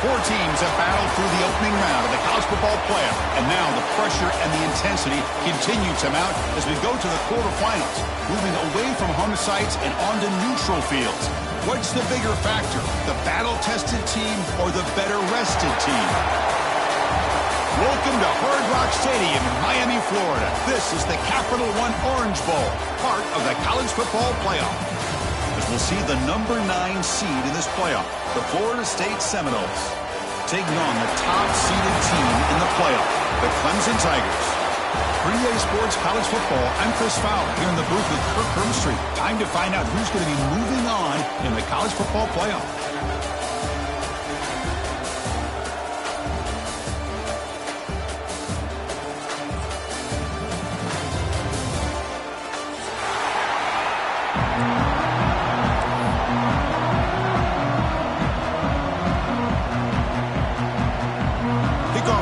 Four teams have battled through the opening round of the college football playoff, and now the pressure and the intensity continue to mount as we go to the quarterfinals, moving away from home sites and onto neutral fields. What's the bigger factor, the battle-tested team or the better-rested team? Welcome to Hard Rock Stadium in Miami, Florida. This is the Capital One Orange Bowl, part of the college football playoff. As we'll see the number 9 seed in this playoff, the Florida State Seminoles, taking on the top-seeded team in the playoff, the Clemson Tigers. For EA Sports College Football, I'm Chris Fowler here in the booth with Kirk Herbstreit. Time to find out who's going to be moving on in the college football playoff.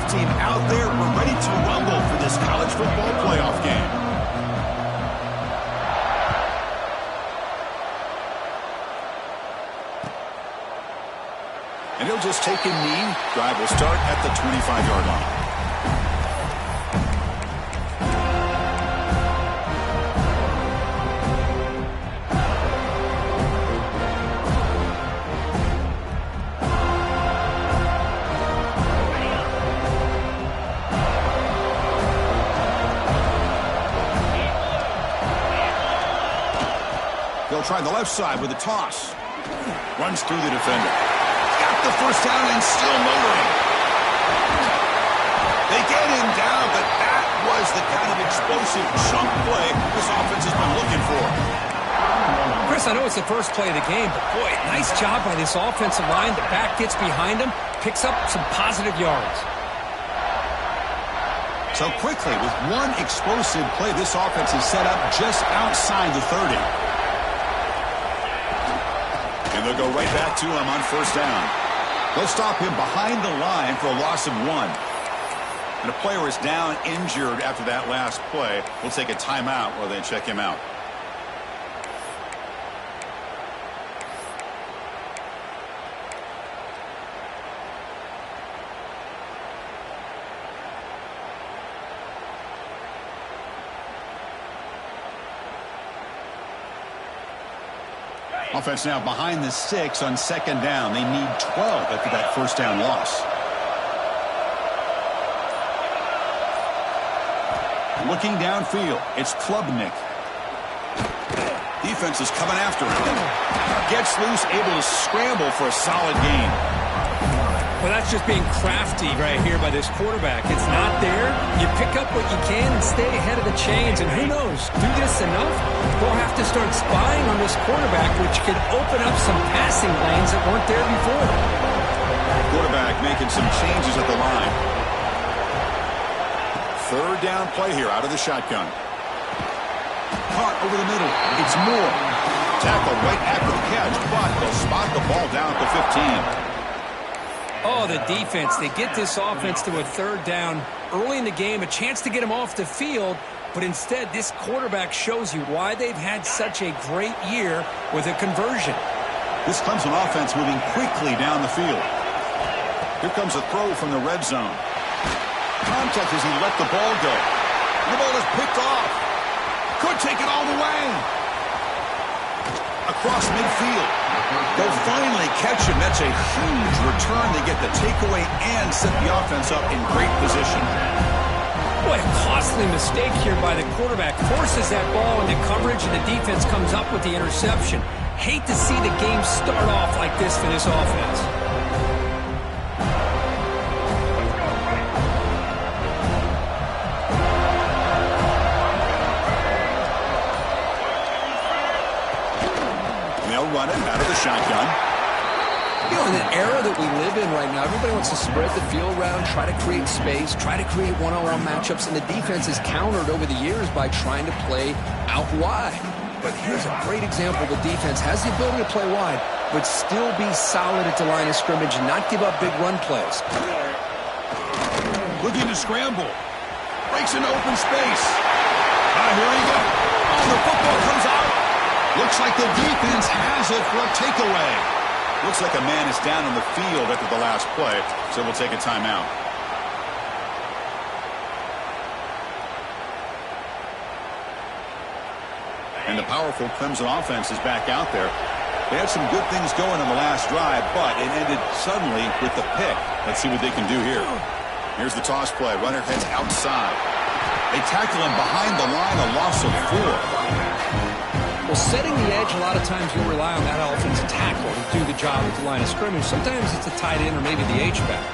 Team out there, we're ready to rumble for this college football playoff game. And he'll just take a knee. Drive will start at the 25-yard line. They'll try the left side with a toss. Runs through the defender. Got the first down and still motoring. They get him down, but that was the kind of explosive chunk play this offense has been looking for. Chris, I know it's the first play of the game, but boy, nice job by this offensive line. The back gets behind him, picks up some positive yards. So quickly, with one explosive play, this offense is set up just outside the 30. And they'll go right back to him on first down. They'll stop him behind the line for a loss of 1. And a player is down injured after that last play. We'll take a timeout while they check him out. Offense now behind the 6 on second down. They need 12 after that first down loss. Looking downfield, it's Klubnik. Defense is coming after him. Gets loose, able to scramble for a solid gain. Well, that's just being crafty right here by this quarterback. It's not there. You pick up what you can and stay ahead of the chains. And who knows, do this enough, we'll have to start spying on this quarterback, which could open up some passing lanes that weren't there before. Quarterback making some changes at the line. Third down play here out of the shotgun. Caught over the middle. It's Moore. Tackled right after the catch, but they'll spot the ball down at the 15. Oh, the defense. They get this offense to a third down early in the game, a chance to get them off the field, but instead this quarterback shows you why they've had such a great year with a conversion. This Clemson offense moving quickly down the field. Here comes a throw from the red zone. Contact as he let the ball go. The ball is picked off. Could take it all the way. Across midfield. They'll finally catch him. That's a huge return. They get the takeaway and set the offense up in great position. Boy, a costly mistake here by the quarterback. Forces that ball into coverage, and the defense comes up with the interception. Hate to see the game start off like this for this offense. Run it out of the shotgun. You know, in the era that we live in right now, everybody wants to spread the field around, try to create space, try to create one-on-one matchups, and the defense is countered over the years by trying to play out wide. But here's a great example. The defense has the ability to play wide, but still be solid at the line of scrimmage and not give up big run plays. Looking to scramble. Breaks into open space. Here we go. Oh, the football comes out. Looks like the defense has it for a takeaway. Looks like a man is down on the field after the last play, so we'll take a timeout. And the powerful Clemson offense is back out there. They had some good things going on the last drive, but it ended suddenly with the pick. Let's see what they can do here. Here's the toss play. Runner heads outside. They tackle him behind the line, a loss of 4. Well, setting the edge, a lot of times you'll rely on that offensive tackle to do the job at the line of scrimmage. Sometimes it's a tight end or maybe the H-back.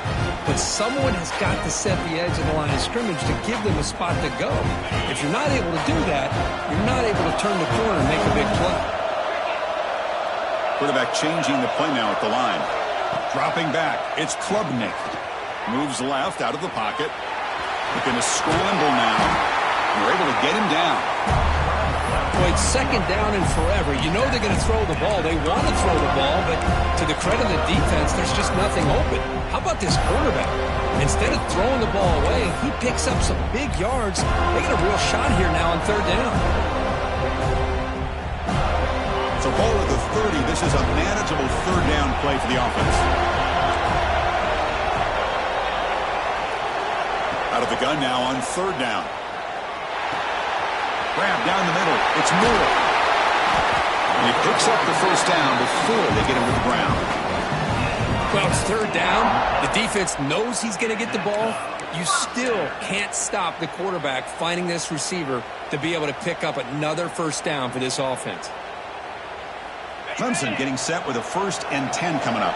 But someone has got to set the edge of the line of scrimmage to give them a spot to go. If you're not able to do that, you're not able to turn the corner and make a big play. Quarterback changing the play now at the line. Dropping back, it's Klubnik. Moves left out of the pocket. Looking to scramble now. They're able to get him down. Well, it's second down and forever. You know they're going to throw the ball. They want to throw the ball, but to the credit of the defense, there's just nothing open. How about this quarterback? Instead of throwing the ball away, he picks up some big yards. They get a real shot here now on third down. So ball at the 30. This is a manageable third down play for the offense. Out of the gun now on third down. Grab down the middle. It's Moore. And he picks up the first down before they get him to the ground. Well, it's third down. The defense knows he's going to get the ball. You still can't stop the quarterback finding this receiver to be able to pick up another first down for this offense. Clemson getting set with a 1st and 10 coming up.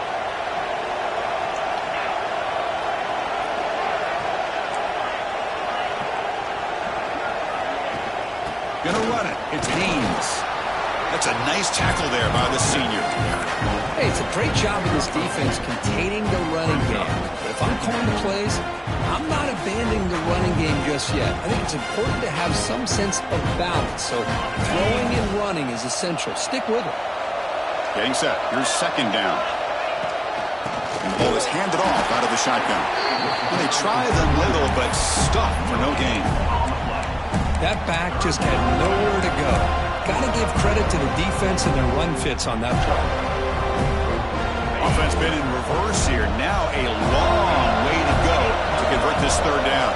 Gonna run it. It's Haynes. That's a nice tackle there by the senior. Hey, it's a great job of this defense containing the running game. But if I'm calling the plays, I'm not abandoning the running game just yet. I think it's important to have some sense of balance. So throwing and running is essential. Stick with it. Getting set. Here's second down. And the ball is handed off out of the shotgun. And they try the middle, but stuffed for no gain. That back just had nowhere to go. Got to give credit to the defense and their run fits on that play. Offense been in reverse here. Now a long way to go to convert this third down.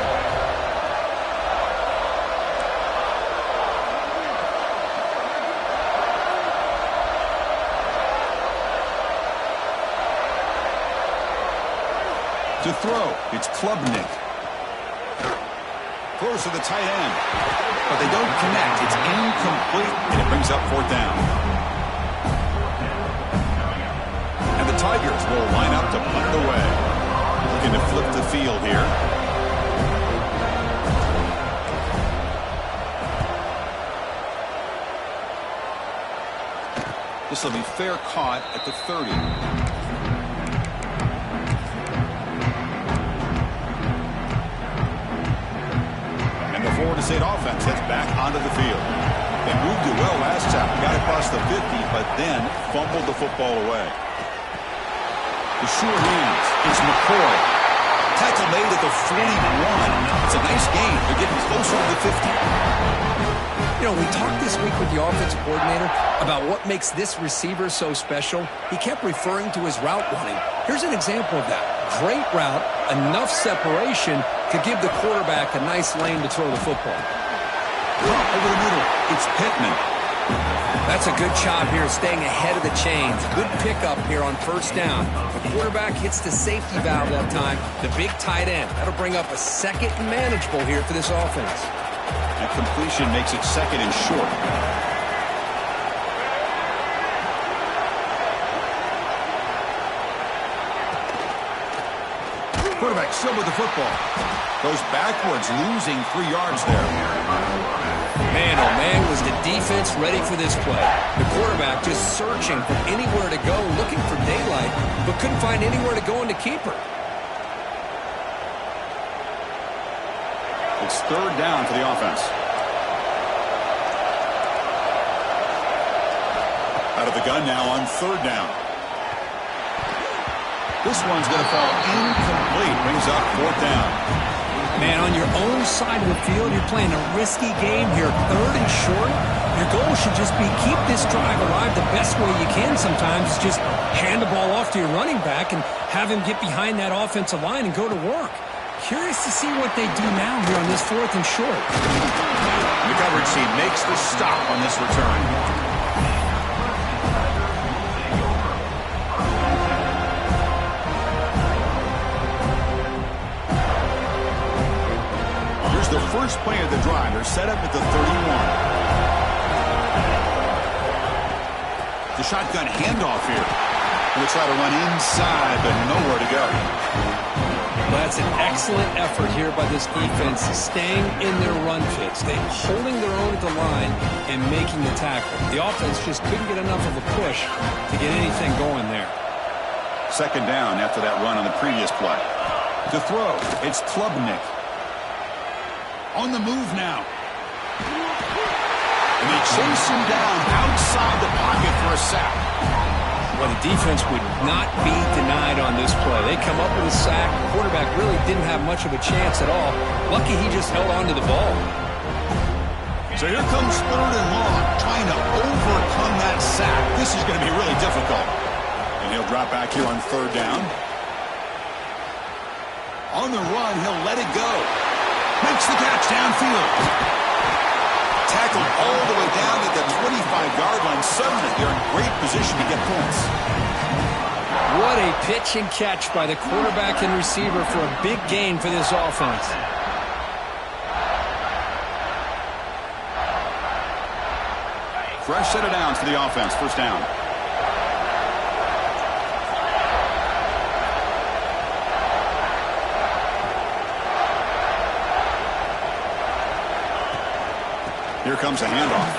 To throw, it's Klubnik. Close to the tight end. But they don't connect. It's incomplete, and it brings up fourth down. And the Tigers will line up to punt it away. Looking to flip the field here. This will be fair caught at the 30. Florida State offense heads back onto the field. They moved it well last time. Got across the 50, but then fumbled the football away. The sure hands. It's McCoy. Tackle made at the 41. It's a nice gain. They're getting closer to the 50. You know, we talked this week with the offensive coordinator about what makes this receiver so special. He kept referring to his route running. Here's an example of that. Great route, enough separation to give the quarterback a nice lane to throw the football. Over the middle, it's Pittman. That's a good job here, staying ahead of the chains. Good pickup here on first down. The quarterback hits the safety valve that time. The big tight end. That'll bring up a second and manageable here for this offense. That completion makes it second and short. Quarterback still with the football. Goes backwards, losing 3 yards there. Man, oh man, was the defense ready for this play. The quarterback just searching for anywhere to go, looking for daylight, but couldn't find anywhere to go in the keeper. It's third down for the offense. Out of the gun now on third down. This one's going to fall incomplete. Brings up fourth down. Man, on your own side of the field, you're playing a risky game here, 3rd and short. Your goal should just be keep this drive alive the best way you can sometimes. Is just hand the ball off to your running back and have him get behind that offensive line and go to work. Curious to see what they do now here on this 4th and short. The coverage team makes the stop on this return. Here's the first play of the drive. They're set up at the 31. The shotgun handoff here. Going to try to run inside, but nowhere to go. Well, that's an excellent effort here by this defense, staying in their run fits, holding their own at the line and making the tackle. The offense just couldn't get enough of a push to get anything going there. 2nd down after that run on the previous play. To throw, it's Klubnik. On the move now. And they chase him down outside the pocket for a sack. Well, the defense would not be denied on this play. They come up with a sack. The quarterback really didn't have much of a chance at all. Lucky he just held on to the ball. So here comes 3rd and long, trying to overcome that sack. This is going to be really difficult. And he'll drop back here on 3rd down. On the run, he'll let it go. Makes the catch downfield. Tackled all the way down at the 25-yard line. Suddenly, they're in great position to get points. What a pitch and catch by the quarterback and receiver for a big gain for this offense. Fresh set of downs for the offense. 1st down. Here comes a handoff.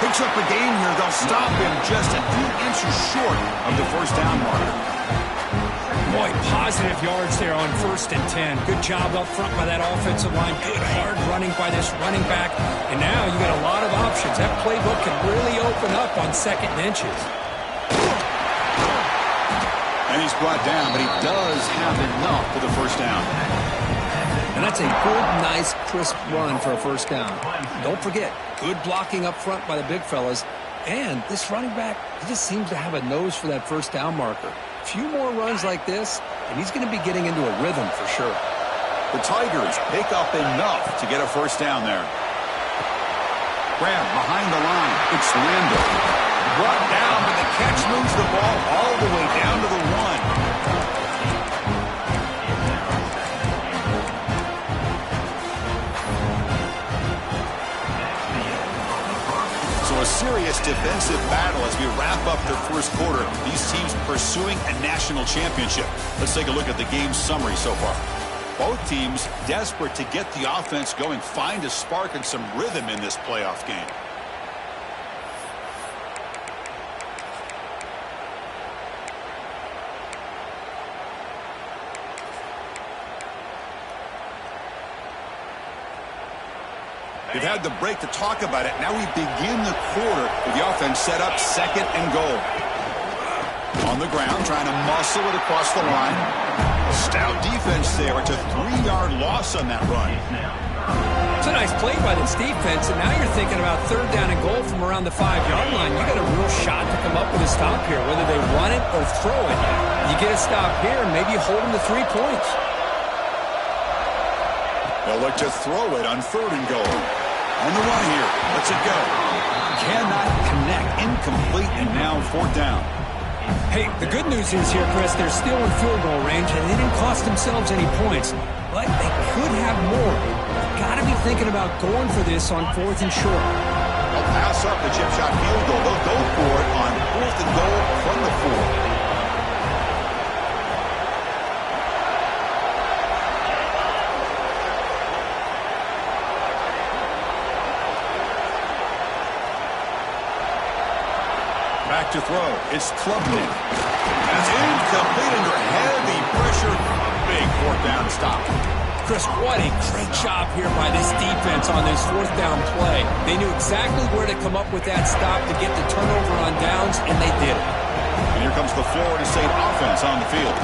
Picks up a gain here. They'll stop him just a few inches short of the 1st down marker. Boy, positive yards there on 1st and 10. Good job up front by that offensive line. Good hard running by this running back. And now you got a lot of options. That playbook can really open up on 2nd and inches. And he's brought down, but he does have enough for the 1st down. And that's a good, nice, crisp run for a 1st down. Don't forget, good blocking up front by the big fellas. And this running back, he just seems to have a nose for that 1st down marker. A few more runs like this, and he's going to be getting into a rhythm for sure. The Tigers pick up enough to get a 1st down there. Grab behind the line. It's Randall. Brought down, but the catch moves the ball all the way down to the 1. A serious defensive battle as we wrap up the 1st quarter. These teams pursuing a national championship. Let's take a look at the game summary so far. Both teams desperate to get the offense going, find a spark and some rhythm in this playoff game. We've had the break to talk about it. Now we begin the quarter with the offense set up 2nd and goal. On the ground, trying to muscle it across the line. Stout defense there. It's a 3-yard loss on that run. It's a nice play by this defense, and now you're thinking about 3rd down and goal from around the 5-yard line. You got a real shot to come up with a stop here, whether they run it or throw it. You get a stop here, and maybe you hold them to 3 points. They'll look to throw it on 3rd and goal. On the run here. Let's it go. Cannot connect. Incomplete, and now 4th down. Hey, the good news is here, Chris, they're still in field goal range, and they didn't cost themselves any points. But they could have more. You've got to be thinking about going for this on 4th and short. They'll pass up the chip shot field goal. They'll go for it on 4th and goal from the 4. Back to throw. It's Klubnik. That's incomplete under heavy pressure. Big 4th down stop. Chris, what a great job here by this defense on this 4th down play. They knew exactly where to come up with that stop to get the turnover on downs, and they did it. And here comes the Florida State offense on the field.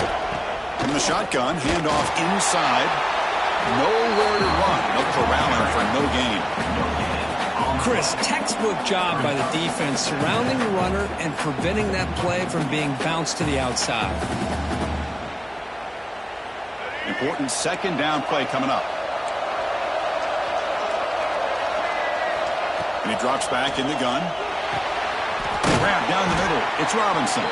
From the shotgun, handoff inside. Nowhere to run. No corralling for no gain. Chris, textbook job by the defense surrounding the runner and preventing that play from being bounced to the outside. Important second down play coming up. And he drops back in the gun. Grab down the middle. It's Robinson.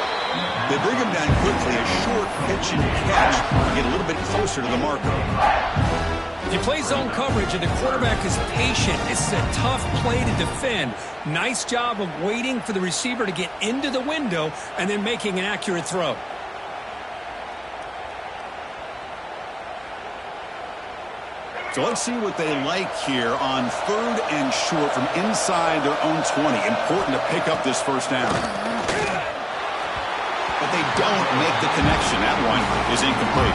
They bring him down quickly. A short pitch and catch to get a little bit closer to the marker. If you play zone coverage and the quarterback is patient, it's a tough play to defend. Nice job of waiting for the receiver to get into the window and then making an accurate throw. So let's see what they like here on 3rd and short from inside their own 20. Important to pick up this first down. But they don't make the connection. That one is incomplete.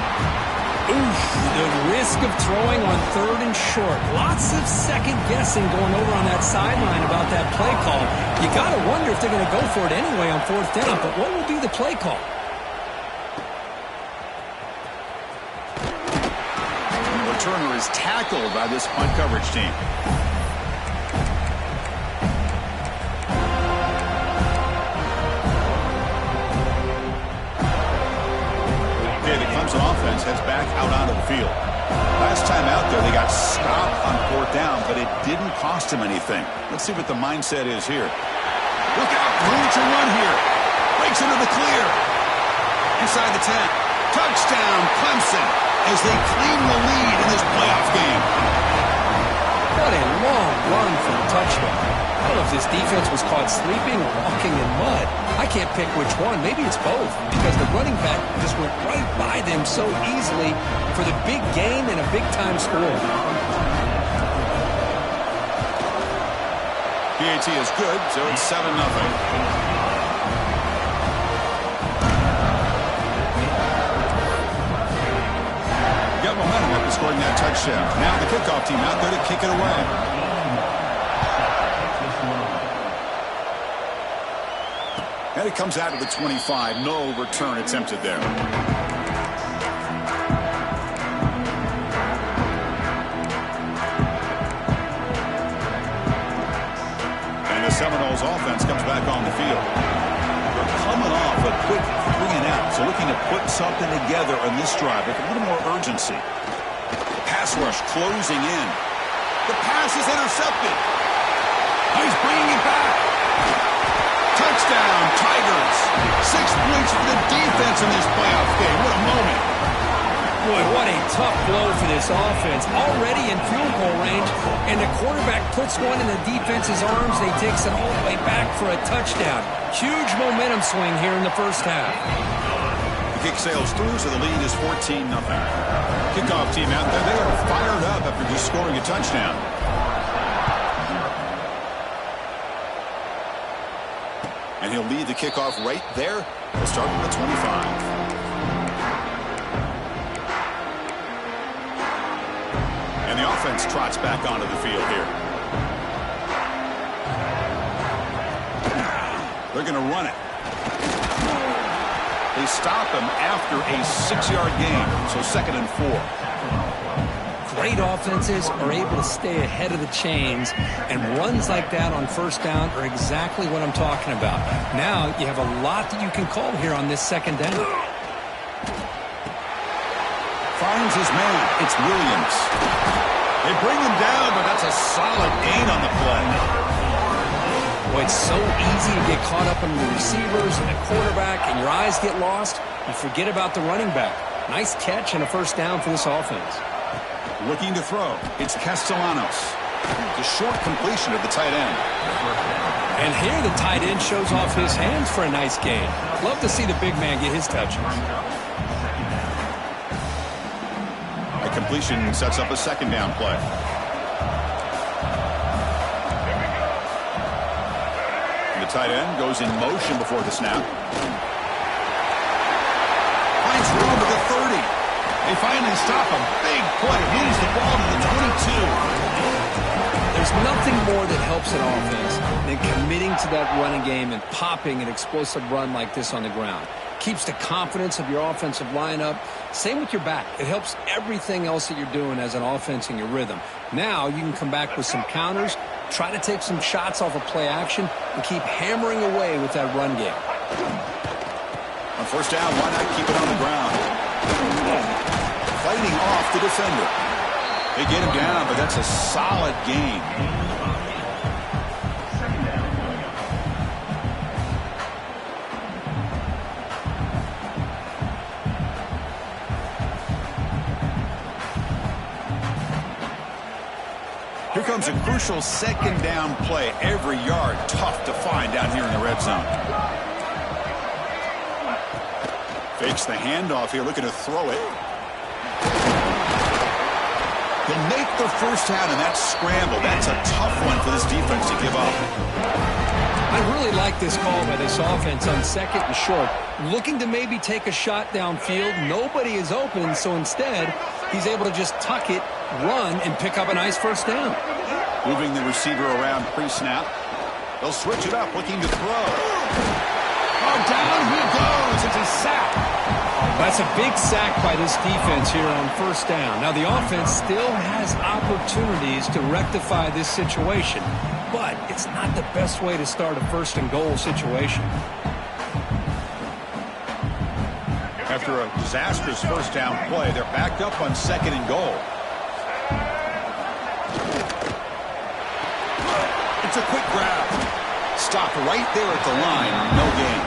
Oof, the risk of throwing on 3rd and short. Lots of second guessing going over on that sideline about that play call. You got to wonder if they're going to go for it anyway on 4th down, but what will be the play call? Turner is tackled by this punt coverage team. Okay, the Clemson offense heads back out onto the field. Last time out there, they got stopped on 4th down, but it didn't cost them anything. Let's see what the mindset is here. Look out, room to run here. Breaks into the clear. Inside the 10. Touchdown, Clemson, as they claim the lead in this playoff game. What a long run for the touchdown. I don't know if this defense was caught sleeping or walking in mud. I can't pick which one. Maybe it's both, because the running back just went right by them so easily for the big game and a big-time score. PAT is good, so it's 7-0. Got momentum after scoring that touchdown. Now the kickoff team out there to kick it away. And it comes out to the 25. No return attempted there. And the Seminoles offense comes back on the field. They're coming off a quick 3-and-out, so looking to put something together on this drive with a little more urgency. Pass rush closing in. The pass is intercepted. He's bringing it back. Touchdown, Tigers. 6 points for the defense in this playoff game. What a moment. Boy, what a tough blow for this offense. Already in field goal range, and the quarterback puts one in the defense's arms. They takes it all the way back for a touchdown. Huge momentum swing here in the first half. The kick sails through, so the lead is 14-0. Kickoff team out there, they are fired up after just scoring a touchdown. And he'll lead the kickoff right there. We'll start with the 25. And the offense trots back onto the field here. They're going to run it. They stop him after a 6-yard gain, so 2nd and 4. Great offenses are able to stay ahead of the chains, and runs like that on 1st down are exactly what I'm talking about. Now you have a lot that you can call here on this 2nd down. Finds his man. It's Williams. They bring him down, but that's a solid gain on the play. Boy, it's so easy to get caught up in the receivers and the quarterback, and your eyes get lost. You forget about the running back. Nice catch and a 1st down for this offense. Looking to throw. It's Castellanos. The short completion of the tight end. And here the tight end shows off his hands for a nice gain. Love to see the big man get his touches. A completion sets up a 2nd down play. The tight end goes in motion before the snap. Finds room at the 30. They finally stop him. Big play. Moves the ball to the 22. There's nothing more that helps an offense than committing to that running game and popping an explosive run like this on the ground. keeps the confidence of your offensive lineup. Same with your back. It helps everything else that you're doing as an offense in your rhythm. Now you can come back with some counters, try to take some shots off of play action, and keep hammering away with that run game. On first down, why not keep it on the ground? Fighting off the defender. They get him down, but that's a solid gain. Here comes a crucial second down play. Every yard tough to find down here in the red zone. Fakes the handoff here, looking to throw it. He'll make the first down in that scramble. That's a tough one for this defense to give up. I really like this call by this offense on second and short. Looking to maybe take a shot downfield. Nobody is open, so instead, he's able to just tuck it, run, and pick up a nice first down. Moving the receiver around pre-snap. They'll switch it up, looking to throw. Oh, down he goes. It's a sack. That's a big sack by this defense here on first down. Now, the offense still has opportunities to rectify this situation, but it's not the best way to start a first and goal situation. After a disastrous first down play, they're backed up on second and goal. It's a quick grab. Stopped right there at the line. No gain.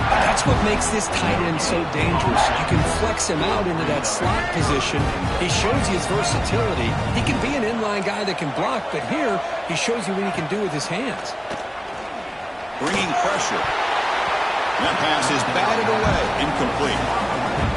That's what makes this tight end so dangerous. You can flex him out into that slot position. He shows you his versatility. He can be an inline guy that can block, but here he shows you what he can do with his hands. Bringing pressure. That pass is batted away. Incomplete.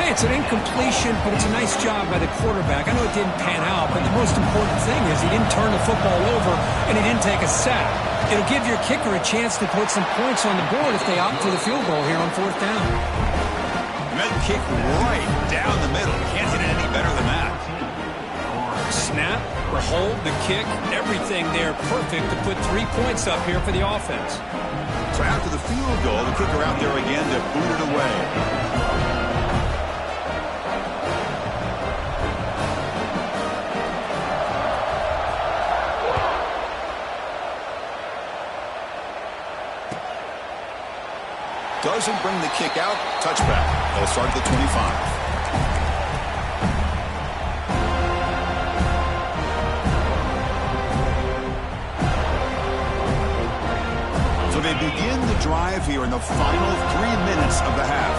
Hey, it's an incompletion, but it's a nice job by the quarterback. I know it didn't pan out, but the most important thing is he didn't turn the football over and he didn't take a sack. It'll give your kicker a chance to put some points on the board if they opt for the field goal here on fourth down. That kick right down the middle. Can't hit it any better than that. Snap, the hold, the kick, everything there perfect to put 3 points up here for the offense. So after the field goal, the kicker out there again to boot it away. Doesn't bring the kick out. Touchback. They'll start at the 25. So they begin the drive here in the final 3 minutes of the half.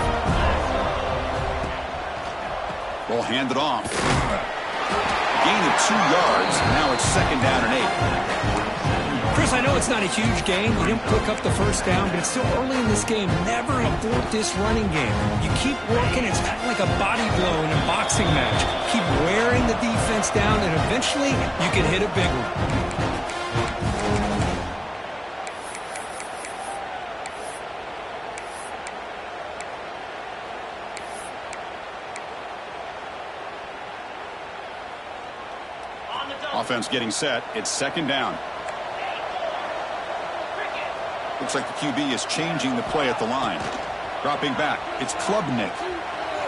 Ball handed off. Gain of 2 yards. Now it's second down and 8. Chris, I know it's not a huge gain. You didn't pick up the first down, but it's still early in this game. Never abort this running game. You keep working. It's kind of like a body blow in a boxing match. Keep wearing the defense down, and eventually you can hit a big one. Offense getting set. It's second down. Looks like the QB is changing the play at the line. Dropping back. It's Klubnik.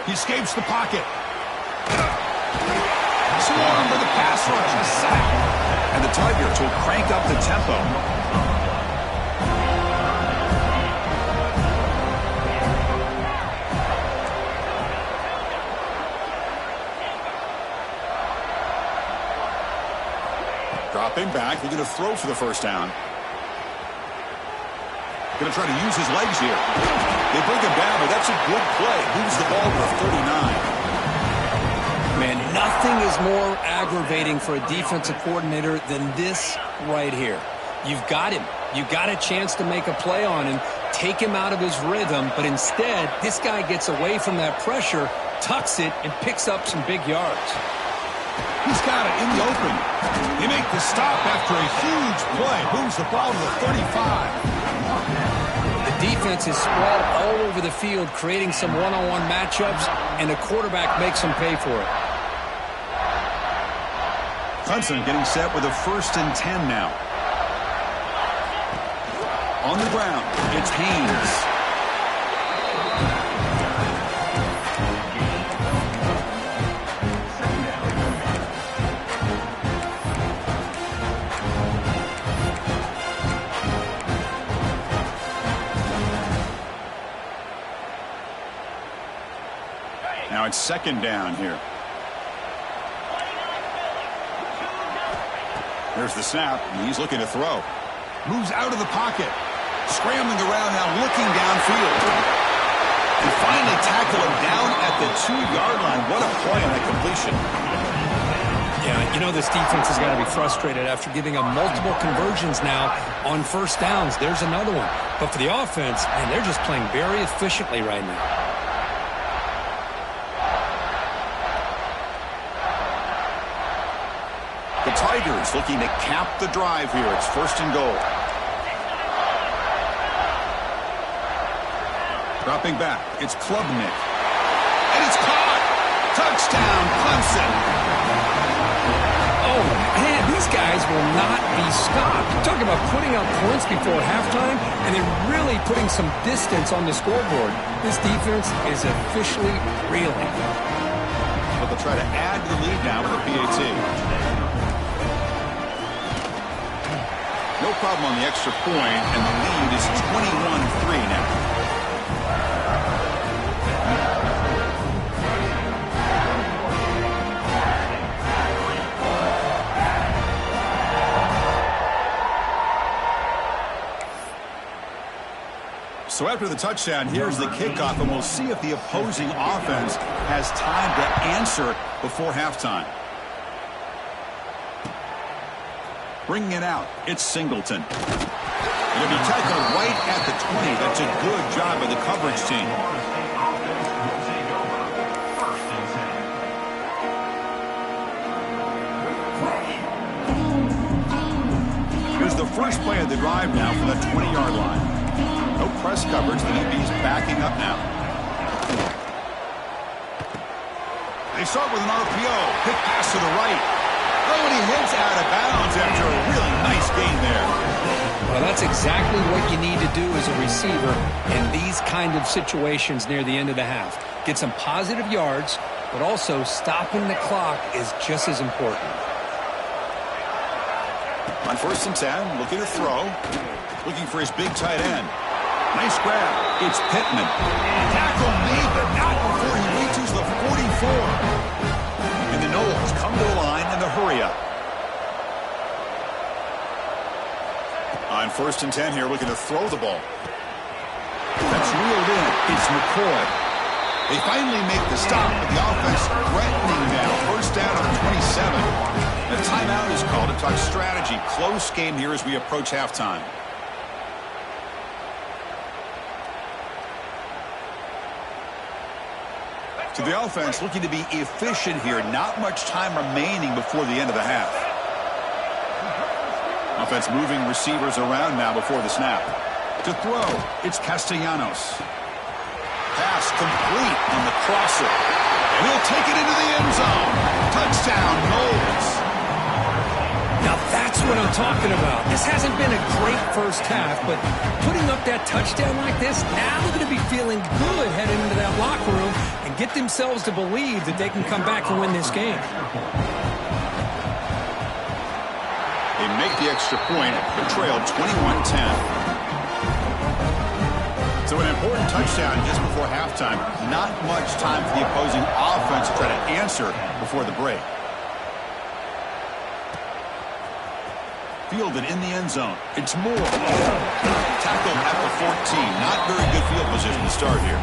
He escapes the pocket. Swarmed by the pass rush. A sack. And the Tigers will crank up the tempo. Dropping back. They're going to throw for the first down. Going to try to use his legs here. They bring him down, but that's a good play. Moves the ball to 39. Man, nothing is more aggravating for a defensive coordinator than this right here. You've got him. You got a chance to make a play on him, take him out of his rhythm, but instead, this guy gets away from that pressure, tucks it, and picks up some big yards. He's got it in the open. They make the stop after a huge play. Moves the ball to the 35. The defense is spread all over the field, creating some one-on-one matchups, and the quarterback makes them pay for it. Clemson getting set with a 1st and 10 now. On the ground, it's Haynes. Now it's second down here. There's the snap. He's looking to throw. Moves out of the pocket. Scrambling around now, looking downfield. And finally tackle him down at the 2-yard line. What a play on that completion. Yeah, you know this defense has got to be frustrated after giving up multiple conversions now on first downs. There's another one. But for the offense, man, they're just playing very efficiently right now. The Tigers looking to cap the drive here. It's first and goal. Dropping back. It's Klubnik. And it's caught. Touchdown, Clemson. Oh, man, these guys will not be stopped. Talk about putting up points before halftime, and then really putting some distance on the scoreboard. This defense is officially reeling. But they'll try to add to the lead now with a PAT. No problem on the extra point, and the lead is 21-3 now. So after the touchdown, here's the kickoff, and we'll see if the opposing offense has time to answer before halftime. Bringing it out, it's Singleton. It'll be tackled right at the 20. That's a good job by the coverage team. Here's the first play of the drive now from the 20-yard line. No press coverage. The DB's backing up now. They start with an RPO. Quick pass to the right. Oh, and he hits out of bounds after a really nice gain there. Well, that's exactly what you need to do as a receiver in these kind of situations near the end of the half. Get some positive yards, but also stopping the clock is just as important. On first and 10, looking to throw. Looking for his big tight end. Nice grab. It's Pittman. Tackle made, but not before he reaches the 44. And the Noles come to the line in the hurry-up. On first and 10 here, looking to throw the ball. That's reeled in. It's McCoy. They finally make the stop, but the offense threatening now. First down on 27. The timeout is called to talk strategy. Close game here as we approach halftime. To the offense, looking to be efficient here. Not much time remaining before the end of the half. Offense moving receivers around now before the snap. To throw, it's Castellanos. Pass complete on the crosser. And he'll take it into the end zone. Touchdown, Noles. Now that's what I'm talking about. This hasn't been a great first half, but putting up that touchdown like this, now they're going to be feeling good heading into that locker room and get themselves to believe that they can come back and win this game. They make the extra point, but trail 21-10. So an important touchdown just before halftime. Not much time for the opposing offense to try to answer before the break. Fielded in the end zone. It's Moore. Tackled at the 14. Not very good field position to start here.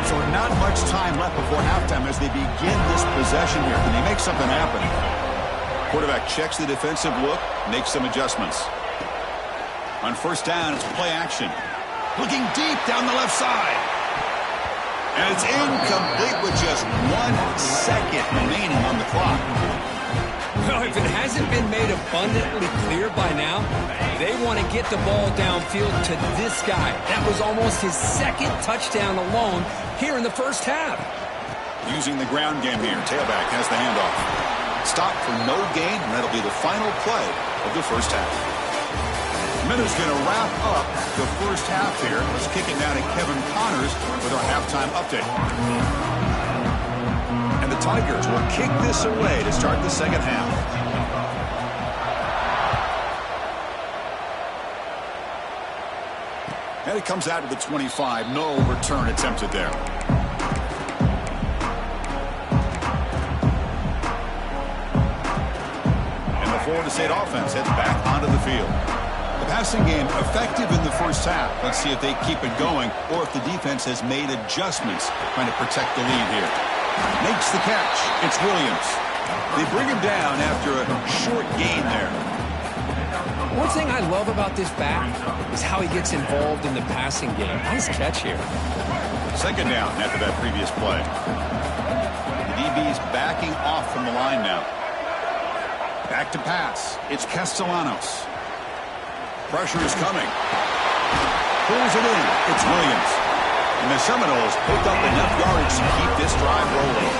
So not much time left before halftime as they begin this possession here. Can they make something happen? Quarterback checks the defensive look, makes some adjustments. On first down, it's play action. Looking deep down the left side. And it's incomplete with just 1 second remaining on the clock. Well, if it hasn't been made abundantly clear by now, they want to get the ball downfield to this guy. That was almost his second touchdown alone here in the first half. Using the ground game here. Tailback has the handoff. Stop for no gain, and that'll be the final play of the first half. Minutes going to wrap up the first half here. Let's kick it down to Kevin Connors with our halftime update. And the Tigers will kick this away to start the second half. And it comes out to the 25. No return attempted there. And the Florida State offense heads back onto the field. The passing game effective in the first half. Let's see if they keep it going or if the defense has made adjustments trying to protect the lead here. Makes the catch. It's Williams. They bring him down after a short gain there. One thing I love about this back is how he gets involved in the passing game. Nice catch here. Second down after that previous play. The DB's backing off from the line now. Back to pass. It's Castellanos. Pressure is coming. Pulls it in. It's Williams. And the Seminoles pick up enough yardage to keep this drive rolling.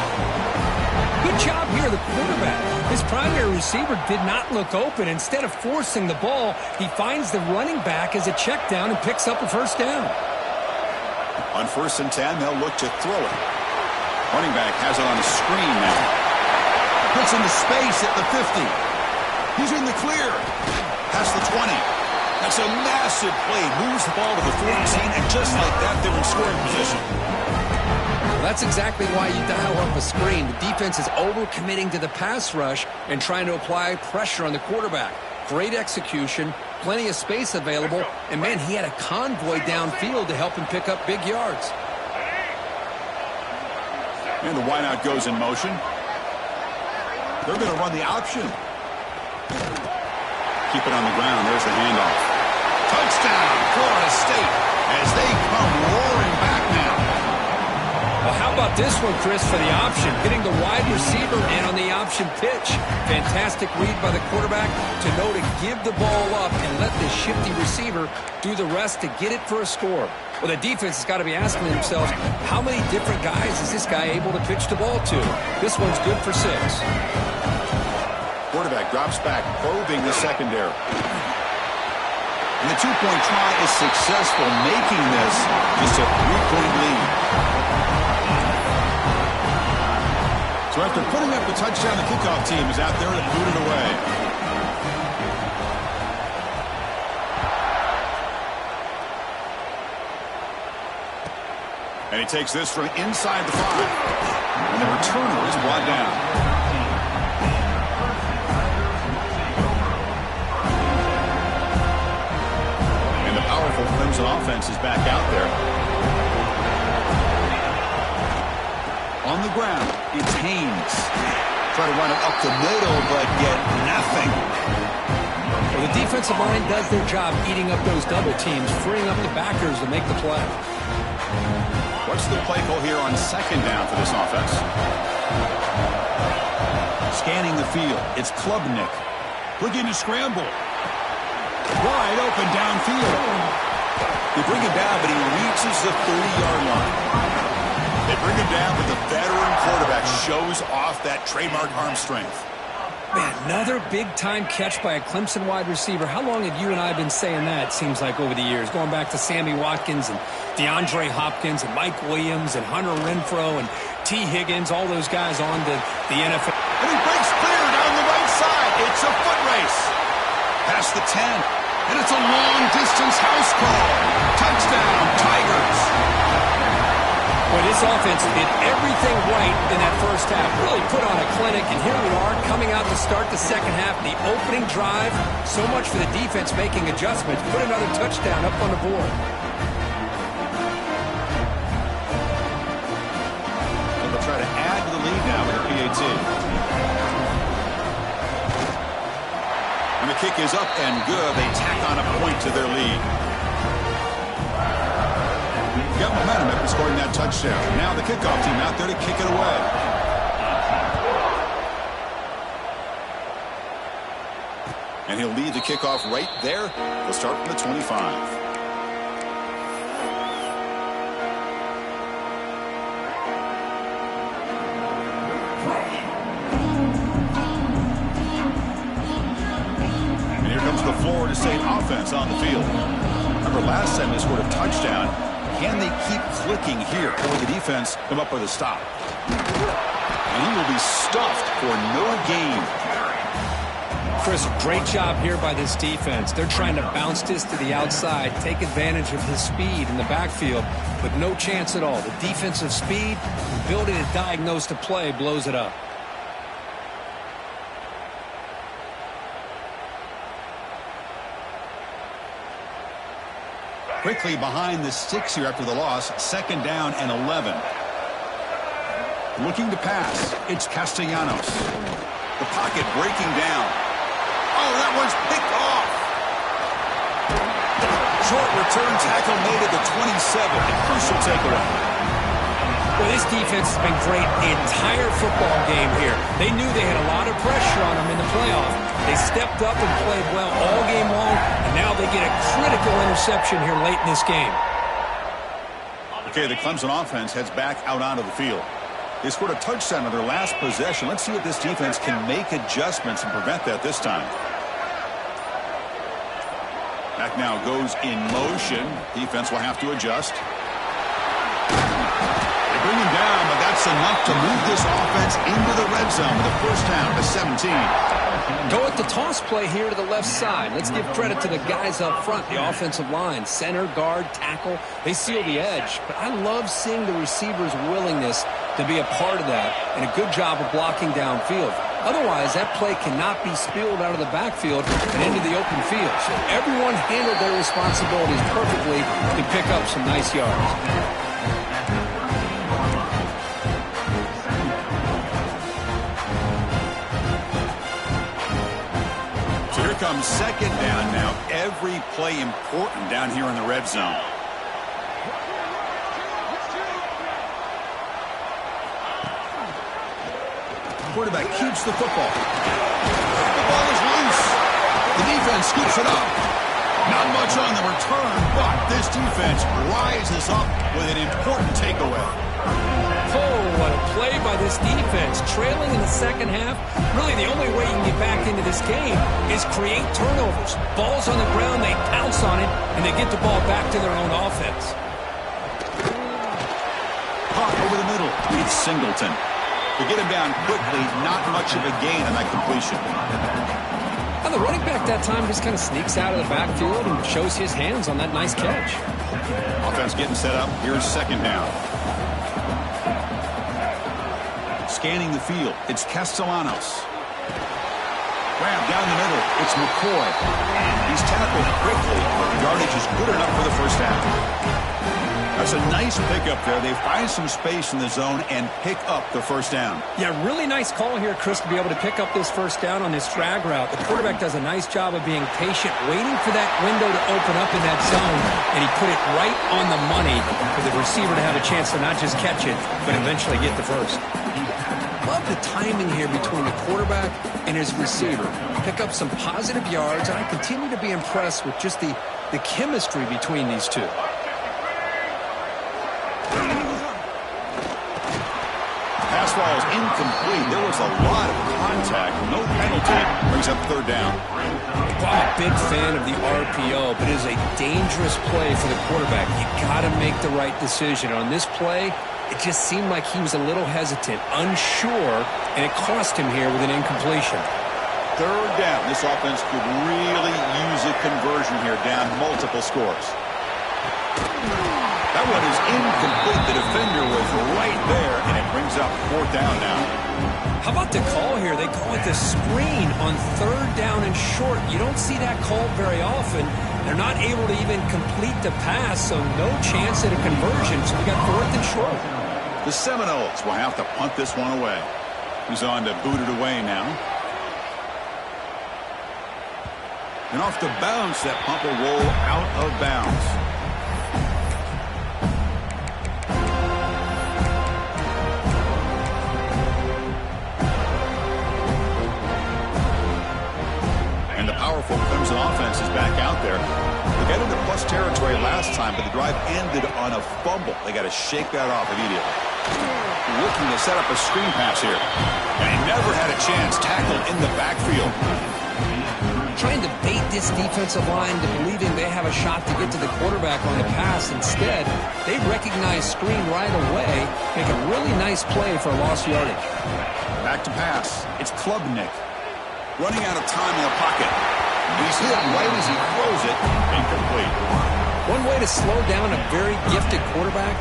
Good job here, the quarterback. His primary receiver did not look open. Instead of forcing the ball, he finds the running back as a check down and picks up a first down. On 1st and 10, they'll look to throw it. Running back has it on a screen now. Puts into space at the 50. He's in the clear. Past the 20. That's a massive play. Moves the ball to the 14, and just like that, they're in scoring position. Well, that's exactly why you dial up a screen. The defense is over-committing to the pass rush and trying to apply pressure on the quarterback. Great execution, plenty of space available, and, man, he had a convoy downfield to help him pick up big yards. And the wideout goes in motion. They're going to run the option. Keep it on the ground. There's the handoff. Touchdown, Florida State, as they come roaring back now. Well, how about this one, Chris, for the option? Getting the wide receiver in on the option pitch. Fantastic read by the quarterback to know to give the ball up and let the shifty receiver do the rest to get it for a score. Well, the defense has got to be asking themselves, how many different guys is this guy able to pitch the ball to? This one's good for 6. Quarterback drops back, probing the secondary. And the two-point try is successful, making this just a 3-point lead. So after putting up the touchdown, the kickoff team is out there to boot it away. And he takes this from inside the 5. And the returner is brought down. Powerful Clemson offense is back out there. On the ground, it's Haynes. Try to run it up the middle, but get nothing. Well, the defensive line does their job eating up those double teams, freeing up the backers to make the play. What's the play call here on 2nd down for this offense? Scanning the field, it's Klubnik. Looking to scramble. Wide open downfield. They bring him down, but he reaches the 30-yard line. They bring him down, but the veteran quarterback shows off that trademark arm strength. Man, another big-time catch by a Clemson wide receiver. How long have you and I been saying that, it seems like, over the years? Going back to Sammy Watkins and DeAndre Hopkins and Mike Williams and Hunter Renfrow and T. Higgins, all those guys on to the NFL. And he breaks clear down the right side. It's a foot race. Past the 10. And it's a long-distance house call. Touchdown, Tigers. Well, this offense did everything right in that first half. Really put on a clinic, and here we are coming out to start the second half. The opening drive, so much for the defense making adjustments. Put another touchdown up on the board. And they'll try to add to the lead now with a PAT. And the kick is up and good. They tack on a point to their lead. Got momentum after scoring that touchdown. Now the kickoff team out there to kick it away. And he'll lead the kickoff right there. They'll start from the 25. Florida State offense on the field. Remember, last time they scored a touchdown. Can they keep clicking here, or the defense come up with a stop? And he will be stuffed for no gain. Chris, great job here by this defense. They're trying to bounce this to the outside, take advantage of his speed in the backfield, but no chance at all. The defensive speed, ability to diagnose the play, blows it up. Quickly behind the sticks here after the loss, 2nd down and 11. Looking to pass, it's Castellanos. The pocket breaking down. Oh, that one's picked off. Short return tackle made at the 27. A crucial takeaway. Well, this defense has been great the entire football game here. They knew they had a lot of pressure on them in the playoff. They stepped up and played well all game long, and now they get a critical interception here late in this game. Okay, the Clemson offense heads back out onto the field. They scored a touchdown on their last possession. Let's see if this defense can make adjustments and prevent that this time. Back now goes in motion. Defense will have to adjust. They bring him down, but that's enough to move this offense into the red zone with a 1st down to 17. Go with the toss play here to the left side. Let's give credit to the guys up front, the offensive line, center, guard, tackle. They seal the edge. But I love seeing the receivers' willingness to be a part of that and a good job of blocking downfield. Otherwise, that play cannot be spilled out of the backfield and into the open field. So everyone handled their responsibilities perfectly to pick up some nice yards. So here comes 2nd down now. Every play important down here in the red zone. Quarterback keeps the football. The ball is loose. The defense scoops it up. Not much on the return, but this defense rises up with an important takeaway. Oh, what a play by this defense. Trailing in the 2nd half. Really, the only way you can get back into this game is create turnovers. Ball's on the ground, they pounce on it, and they get the ball back to their own offense. Caught over the middle. It's Singleton. To get him down quickly, not much of a gain on that completion. And the running back that time just kind of sneaks out of the backfield and shows his hands on that nice catch. Offense getting set up. Here's 2nd down. Scanning the field, it's Castellanos. Grab down the middle, it's McCoy. He's tackled quickly, but the yardage is good enough for the 1st down. That's a nice pickup there. They find some space in the zone and pick up the 1st down. Yeah, really nice call here, Chris, to be able to pick up this 1st down on this drag route. The quarterback does a nice job of being patient, waiting for that window to open up in that zone, and he put it right on the money for the receiver to have a chance to not just catch it, but eventually get the 1st. Love the timing here between the quarterback and his receiver. Pick up some positive yards, and I continue to be impressed with just the chemistry between these two. Pass ball is incomplete. There was a lot of contact. No penalty. Brings up 3rd down. Well, I'm a big fan of the RPO, but it is a dangerous play for the quarterback. You got to make the right decision. On this play, it just seemed like he was a little hesitant, unsure, and it cost him here with an incompletion. 3rd down. This offense could really use a conversion here, down multiple scores. That one is incomplete. The defender was right there, and it brings up 4th down now. How about the call here? They call it the screen on 3rd down and short. You don't see that called very often. They're not able to even complete the pass, so no chance at a conversion. So we got 4th and short. The Seminoles will have to punt this one away. He's on to boot it away now. And off the bounce, that punt will roll out of bounds. Powerful Clemson offense is back out there. They got into plus territory last time, but the drive ended on a fumble. They got to shake that off immediately. Looking to set up a screen pass here. And he never had a chance. Tackled in the backfield. trying to bait this defensive line to believing they have a shot to get to the quarterback on the pass. Instead, they recognize screen right away, make a really nice play for a lost yardage. Back to pass. It's Klubnik. Running out of time in the pocket. He's hit right as he throws it. Incomplete. One way to slow down a very gifted quarterback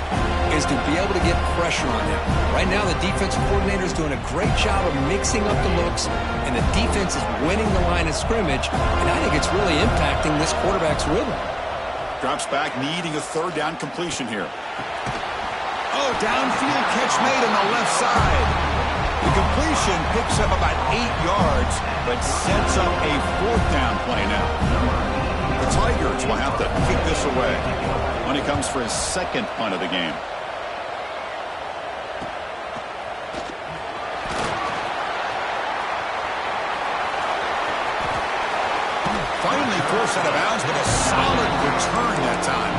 is to be able to get pressure on them. Right now, the defensive coordinator is doing a great job of mixing up the looks, and the defense is winning the line of scrimmage, and I think it's really impacting this quarterback's rhythm. Drops back, needing a third down completion here. Oh, downfield catch made on the left side. The completion picks up about 8 yards, but sets up a fourth down play now. The Tigers will have to kick this away when he comes for his second punt of the game. Finally forced out of bounds with a solid return that time.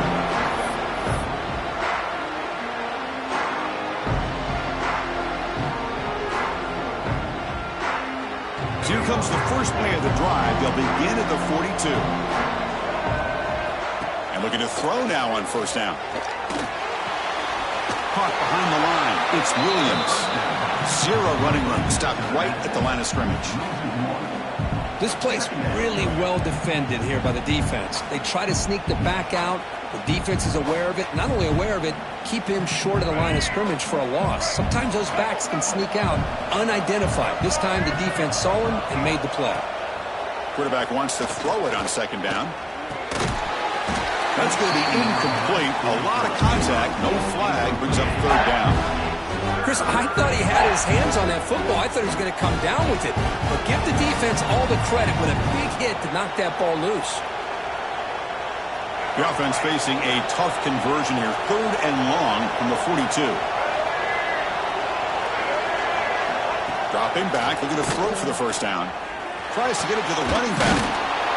Here comes the first play of the drive. They'll begin at the 42. And looking to throw now on first down. Caught behind the line. It's Williams. Zero running room. Stopped right at the line of scrimmage. This play's really well defended here by the defense. They try to sneak the back out. The defense is aware of it. Not only aware of it, keep him short of the line of scrimmage for a loss. Sometimes those backs can sneak out unidentified. This time the defense saw him and made the play. Quarterback wants to throw it on second down. That's going to be incomplete. A lot of contact. No flag. Brings up third down. Chris, I thought he had his hands on that football. I thought he was going to come down with it. But give the defense all the credit with a big hit to knock that ball loose. The offense facing a tough conversion here. Third and long from the 42. Dropping back, looking to throw for the first down. Tries to get it to the running back.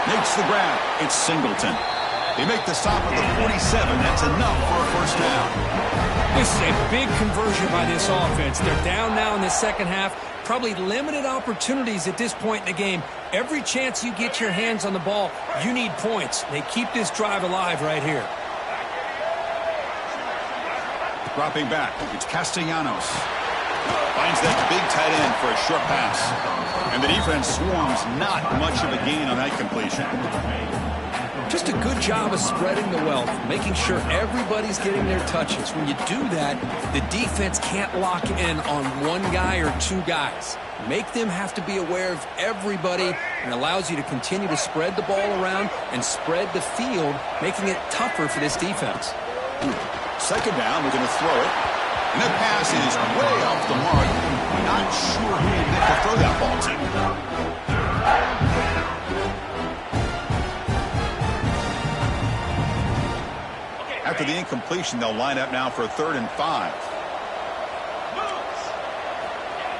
Makes the grab. It's Singleton. They make the stop at the 47. That's enough for a first down. This is a big conversion by this offense. They're down now in the second half. Probably limited opportunities at this point in the game. Every chance you get your hands on the ball, you need points. They keep this drive alive right here. Dropping back, it's Castellanos. Finds that big tight end for a short pass. And the defense swarms not much of a gain on that completion. Just a good job of spreading the wealth, making sure everybody's getting their touches. When you do that, the defense can't lock in on one guy or two guys. Make them have to be aware of everybody, and allows you to continue to spread the ball around and spread the field, making it tougher for this defense. Second down, we're going to throw it. And that pass is way off the mark. Not sure who he meant to throw that ball to. After the incompletion, they'll line up now for a 3rd and 5.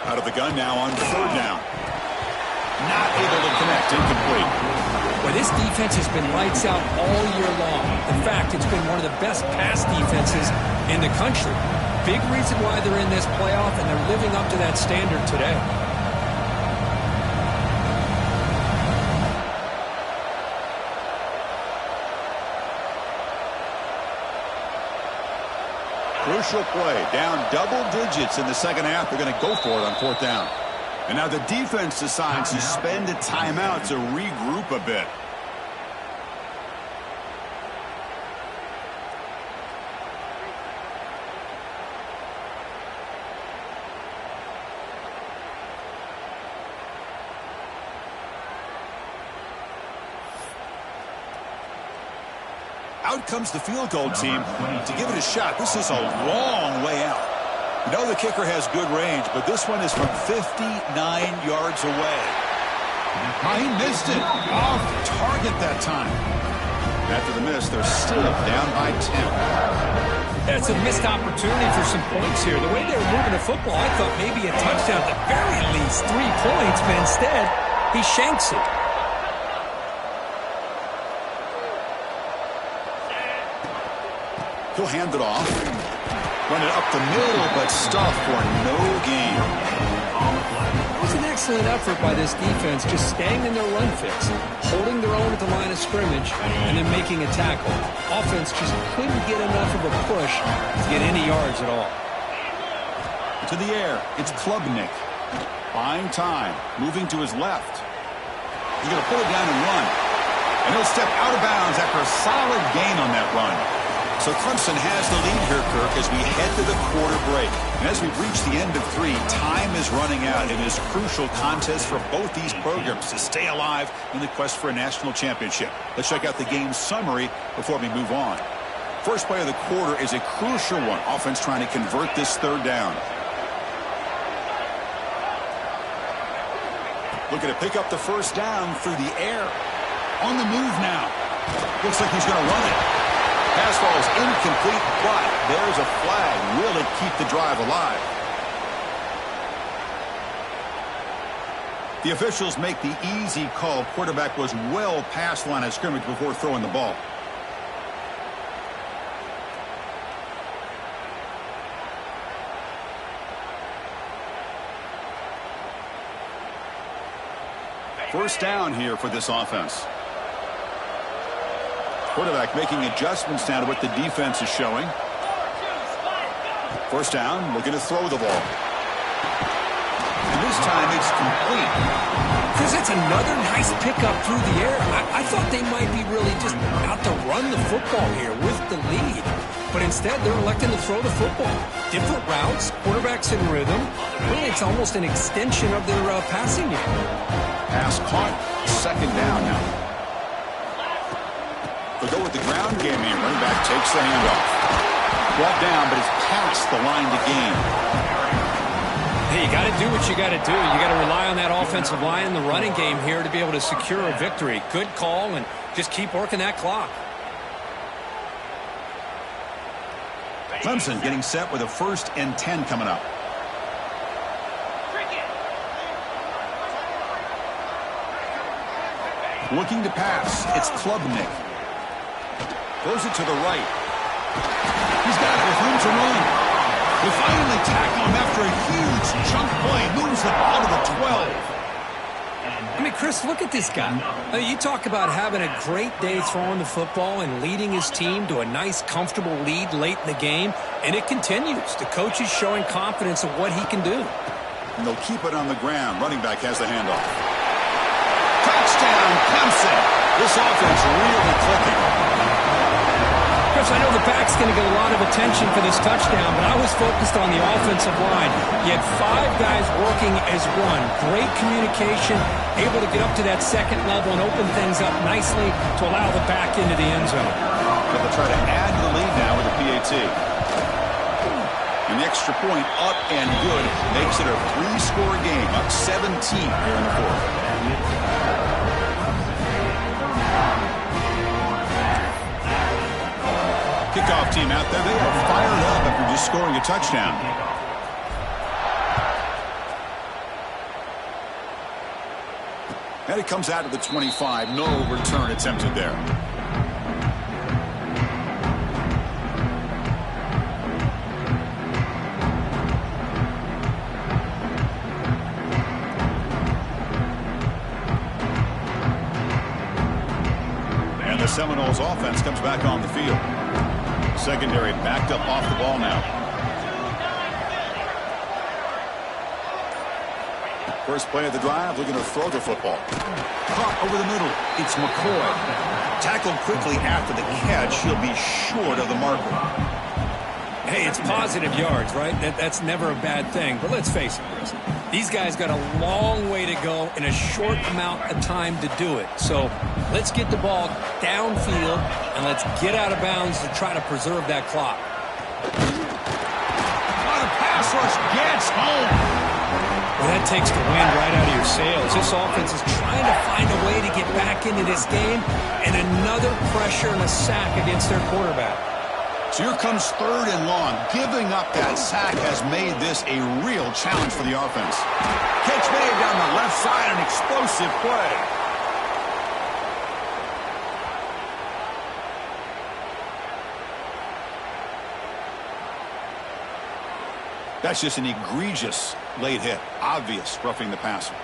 Out of the gun now on third down. Not able to connect. Incomplete. Well, this defense has been lights out all year long. In fact, it's been one of the best pass defenses in the country. Big reason why they're in this playoff, and they're living up to that standard today. Crucial play. Down double digits in the second half. They're going to go for it on fourth down. And now the defense decides to spend a timeout to regroup a bit. Out comes the field goal team to give it a shot. This is a long way out. You know the kicker has good range, but this one is from 59 yards away. Oh, he missed it. Off target that time. After the miss, they're still down by 10. That's a missed opportunity for some points here. The way they were moving the football, I thought maybe a touchdown, at the very least 3 points, but instead, he shanks it. He'll hand it off. Run it up the middle, but stuffed for no gain. It was an excellent effort by this defense, just staying in their run fix, holding their own at the line of scrimmage, and then making a tackle. Offense just couldn't get enough of a push to get any yards at all. To the air, it's Klubnik. Buying time, moving to his left. He's going to pull it down and run. And he'll step out of bounds after a solid gain on that run. So Clemson has the lead here, Kirk, as we head to the quarter break. And as we've reached the end of 3, time is running out. It is a crucial contest for both these programs to stay alive in the quest for a national championship. Let's check out the game summary before we move on. First play of the quarter is a crucial one. Offense trying to convert this third down. Looking to pick up the first down through the air. On the move now. Looks like he's going to run it. Pass ball is incomplete, but there's a flag. Will it keep the drive alive? The officials make the easy call. Quarterback was well past the line of scrimmage before throwing the ball. First down here for this offense. Quarterback making adjustments now to what the defense is showing. First down, looking to throw the ball. And this time it's complete. Chris, it's another nice pickup through the air. I thought they might be really just out to run the football here with the lead. But instead, they're electing to throw the football. Different routes, quarterbacks in rhythm. Really, it's almost an extension of their passing game. Pass caught. Second down now. They'll go with the ground game here. Running back takes the handoff. Brought down, but it's past the line to gain. Hey, you got to do what you got to do. You got to rely on that offensive line in the running game here to be able to secure a victory. Good call, and just keep working that clock. Clemson getting set with a 1st and 10 coming up. Looking to pass. It's Klubnik. Throws it to the right. He's got it with room to run. They finally tackle him after a huge chunk play. Moves the ball to the 12. I mean, Chris, look at this guy. I mean, you talk about having a great day throwing the football and leading his team to a nice, comfortable lead late in the game, and it continues. The coach is showing confidence of what he can do. And they'll keep it on the ground. Running back has the handoff. Touchdown, Clemson. This offense really clicking. Chris, I know the back's going to get a lot of attention for this touchdown, but I was focused on the offensive line. You had 5 guys working as one. Great communication, able to get up to that second level and open things up nicely to allow the back into the end zone. They'll try to add to the lead now with a PAT. An extra point up and good. Makes it a 3-score game. Up 17 here in the 4th. Kickoff team out there. They are fired up after just scoring a touchdown. And it comes out of the 25. No return attempted there. And the Seminoles offense comes back on the field. Secondary backed up off the ball now. First play of the drive, looking to throw the football. Caught over the middle. It's McCoy. Tackled quickly after the catch. He'll be short of the marker. Hey, it's positive yards, right? That's never a bad thing. But let's face it, Chris. These guys got a long way to go in a short amount of time to do it. So let's get the ball downfield and let's get out of bounds to try to preserve that clock. The pass rush gets home. Well, that takes the wind right out of your sails. This offense is trying to find a way to get back into this game, and another pressure and a sack against their quarterback. So here comes 3rd and long. Giving up that sack has made this a real challenge for the offense. Catch made down the left side, an explosive play. That's just an egregious late hit. Obvious roughing the passer.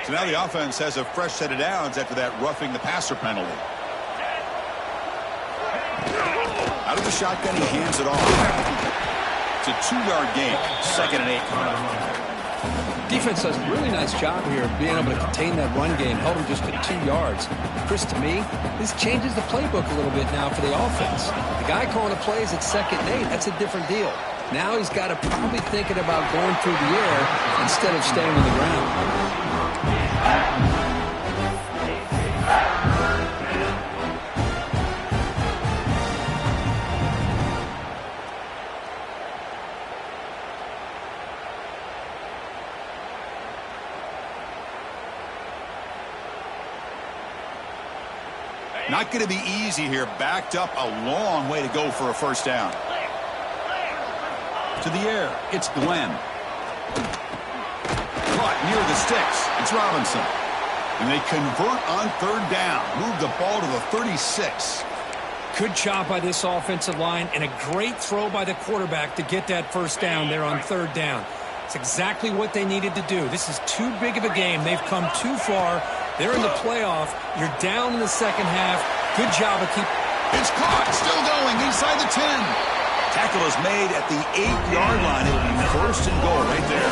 So now the offense has a fresh set of downs after that roughing the passer penalty. Out of the shotgun, he hands it off. It's a 2-yard gain, 2nd and 8. Defense does a really nice job here of being able to contain that run game, held him just to 2 yards. Chris, to me, this changes the playbook a little bit now for the offense. The guy calling the plays at 2nd and 8, that's a different deal. Now he's got to probably thinking about going through the air instead of staying on the ground. Not going to be easy here. Backed up a long way to go for a first down. To the air, it's Glenn. Caught near the sticks. It's Robinson. And they convert on 3rd down. Move the ball to the 36. Good job by this offensive line and a great throw by the quarterback to get that first down there on 3rd down. It's exactly what they needed to do. This is too big of a game. They've come too far. They're in the playoff. You're down in the second half. Good job of keeping. It's caught. Still going inside the 10. Tackle is made at the 8-yard line. It'll be 1st and goal right there.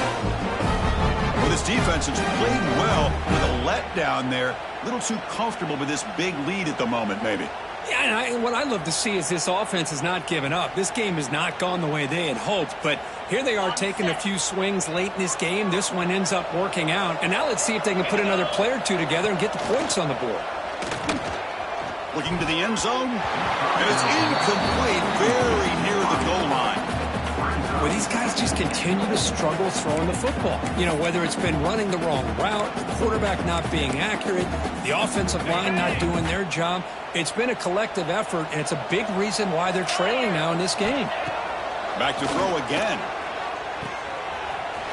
Well, this defense has played well with a letdown there. A little too comfortable with this big lead at the moment, maybe. Yeah, and what I love to see is this offense has not given up. This game has not gone the way they had hoped, but here they are taking a few swings late in this game. This one ends up working out, and now let's see if they can put another play or two together and get the points on the board. Looking to the end zone, and it's incomplete, very near the goal line. Well, these guys just continue to struggle throwing the football. You know, whether it's been running the wrong route, the quarterback not being accurate, the offensive line not doing their job. It's been a collective effort, and it's a big reason why they're trailing now in this game. Back to throw again.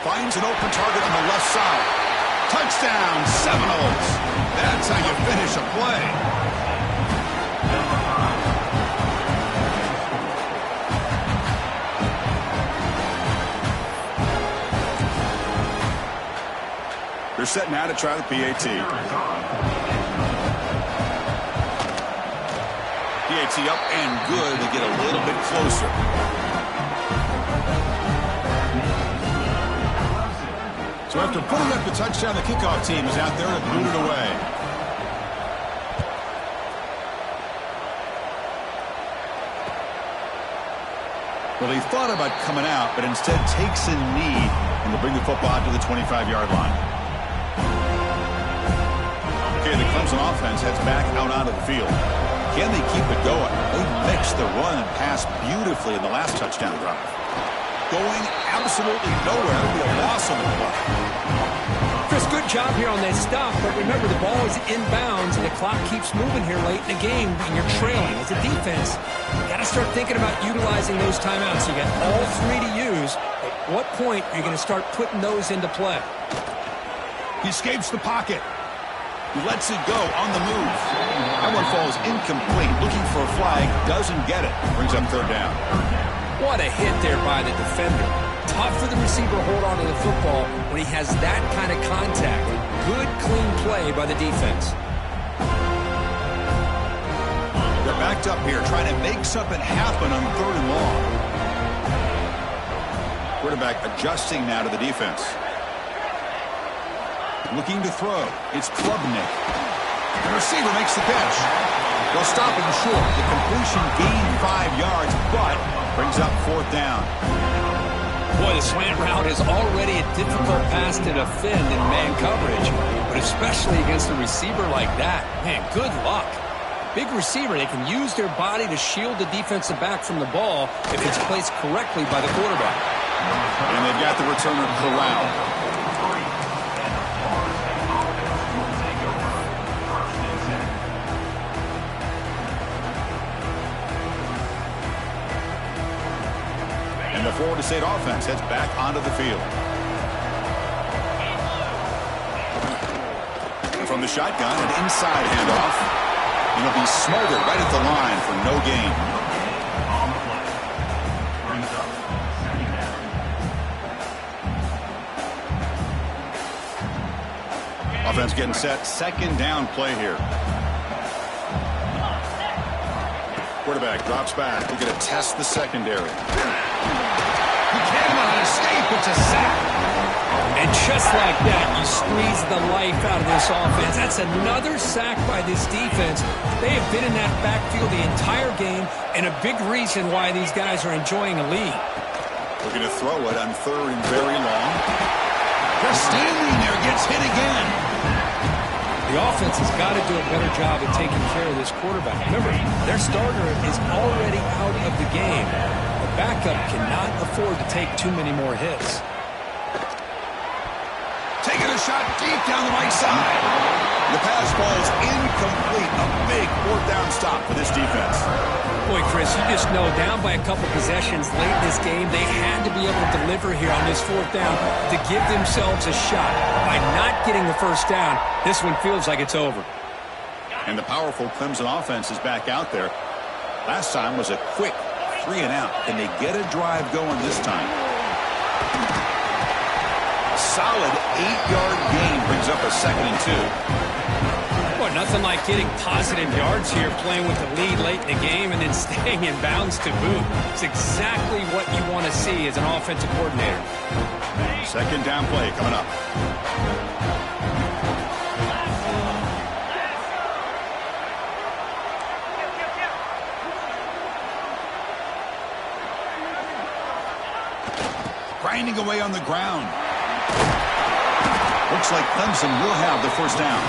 Finds an open target on the left side. Touchdown, Seminoles. That's how you finish a play. They're setting out to try the PAT. PAT up and good to get a little bit closer. So after putting up the touchdown, the kickoff team is out there to boot it away. Well, he thought about coming out, but instead takes a knee and will bring the football to the 25-yard line. Okay, the Clemson offense heads back out onto the field. Can they keep it going? They mixed the run and pass beautifully in the last touchdown drive. Going absolutely nowhere. It'll be a loss on the play. Chris, good job here on that stop, but remember the ball is inbounds and the clock keeps moving here late in the game and you're trailing. As a defense, you got to start thinking about utilizing those timeouts. You got all 3 to use. At what point are you going to start putting those into play? He escapes the pocket. He lets it go on the move. That one falls incomplete. Looking for a flag. Doesn't get it. Brings up 3rd down. What a hit there by the defender. Tough for the receiver to hold on to the football when he has that kind of contact. Good, clean play by the defense. They're backed up here trying to make something happen on 3rd and long. Quarterback adjusting now to the defense. Looking to throw. It's Klubnik. The receiver makes the catch. They'll stop him short. The completion gained 5 yards, but brings up 4th down. Boy, the slant route is already a difficult pass to defend in man coverage, but especially against a receiver like that. Man, good luck. Big receiver, they can use their body to shield the defensive back from the ball if it's placed correctly by the quarterback. And they've got the returner corralled. And the Florida State offense heads back onto the field. And from the shotgun, an inside handoff. And it'll be smothered right at the line for no gain. Offense getting set. Second down play here. Quarterback drops back. We're going to test the secondary. He cannot escape. It's a sack. And just like that, you squeeze the life out of this offense. That's another sack by this defense. They have been in that backfield the entire game, and a big reason why these guys are enjoying a lead. Looking to throw it on third and very long. Just standing there, gets hit again. The offense has got to do a better job of taking care of this quarterback. Remember, their starter is already out of the game. The backup cannot afford to take too many more hits. Taking a shot deep down the right side. The pass falls incomplete. A big fourth down stop for this defense. Boy, Chris, you just know down by a couple possessions late in this game, they had to be able to deliver here on this fourth down to give themselves a shot. By not getting the first down, this one feels like it's over. And the powerful Clemson offense is back out there. Last time was a quick 3 and out. Can they get a drive going this time? Solid 8-yard gain brings up a 2nd and 2. Boy, nothing like getting positive yards here, playing with the lead late in the game and then staying in bounds to boot. It's exactly what you want to see as an offensive coordinator. Second down play coming up. Grinding away on the ground. Looks like Clemson will have the first down.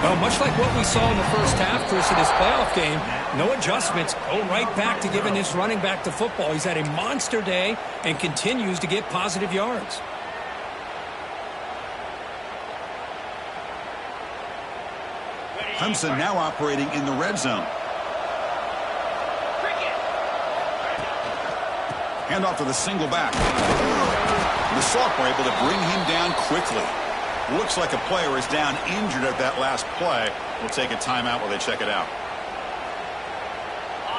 Well, much like what we saw in the first half, Chris, of this playoff game, no adjustments. Go right back to giving this running back the football. He's had a monster day and continues to get positive yards. Clemson now operating in the red zone. Handoff to the single back. The Salk were able to bring him down quickly. Looks like a player is down injured at that last play. We'll take a timeout while they check it out.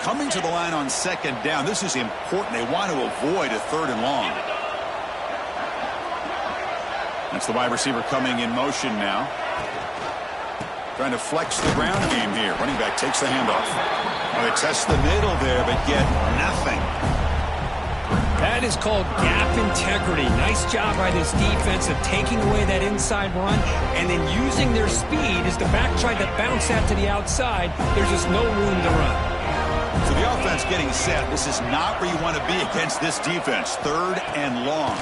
Coming to the line on second down. This is important. They want to avoid a 3rd and long. That's the wide receiver coming in motion now. Trying to flex the ground game here. Running back takes the handoff. Well, they test the middle there, but get nothing. That is called gap integrity. Nice job by this defense of taking away that inside run and then using their speed as the back tried to bounce that to the outside. There's just no room to run. So the offense getting set. This is not where you want to be against this defense. 3rd and long.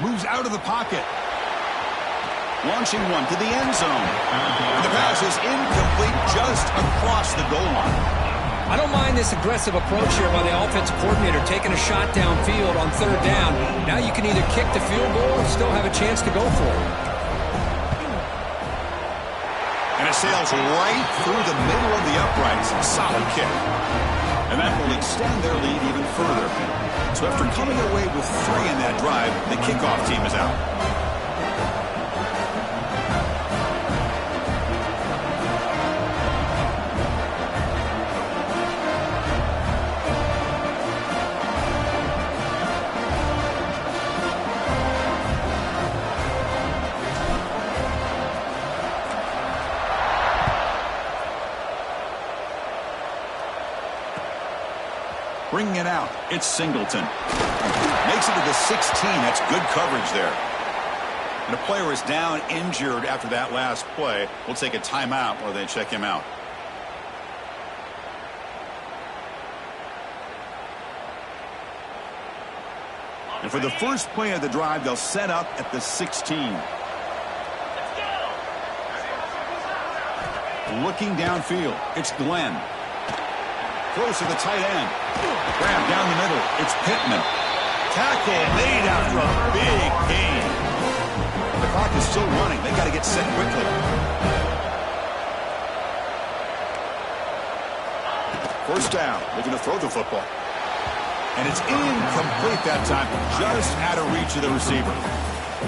Moves out of the pocket. Launching one to the end zone. And the pass is incomplete just across the goal line. I don't mind this aggressive approach here by the offensive coordinator, taking a shot downfield on 3rd down. Now you can either kick the field goal or still have a chance to go for it. And it sails right through the middle of the uprights. Solid kick. And that will extend their lead even further. So after coming away with 3 in that drive, the kickoff team is out. Bringing it out, it's Singleton. Makes it to the 16. That's good coverage there. And a player is down injured after that last play. We'll take a timeout while they check him out. And for the first play of the drive, they'll set up at the 16. Looking downfield, it's Glenn. Throws to the tight end. Grab down the middle. It's Pittman. Tackle made after a big gain. The clock is still running. They got to get set quickly. First down. Looking to throw the football. And it's incomplete that time. Just out of reach of the receiver.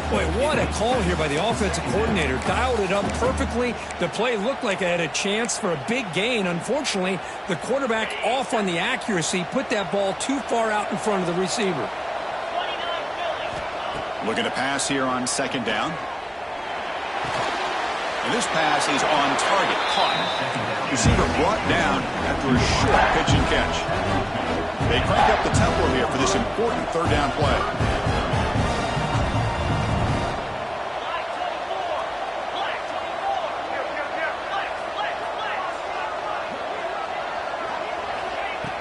Boy, what a call here by the offensive coordinator. Dialed it up perfectly. The play looked like it had a chance for a big gain. Unfortunately, the quarterback off on the accuracy, put that ball too far out in front of the receiver. Looking to pass here on second down. And this pass is on target, caught. Receiver brought down after a short pitch and catch. They crank up the tempo here for this important third down play.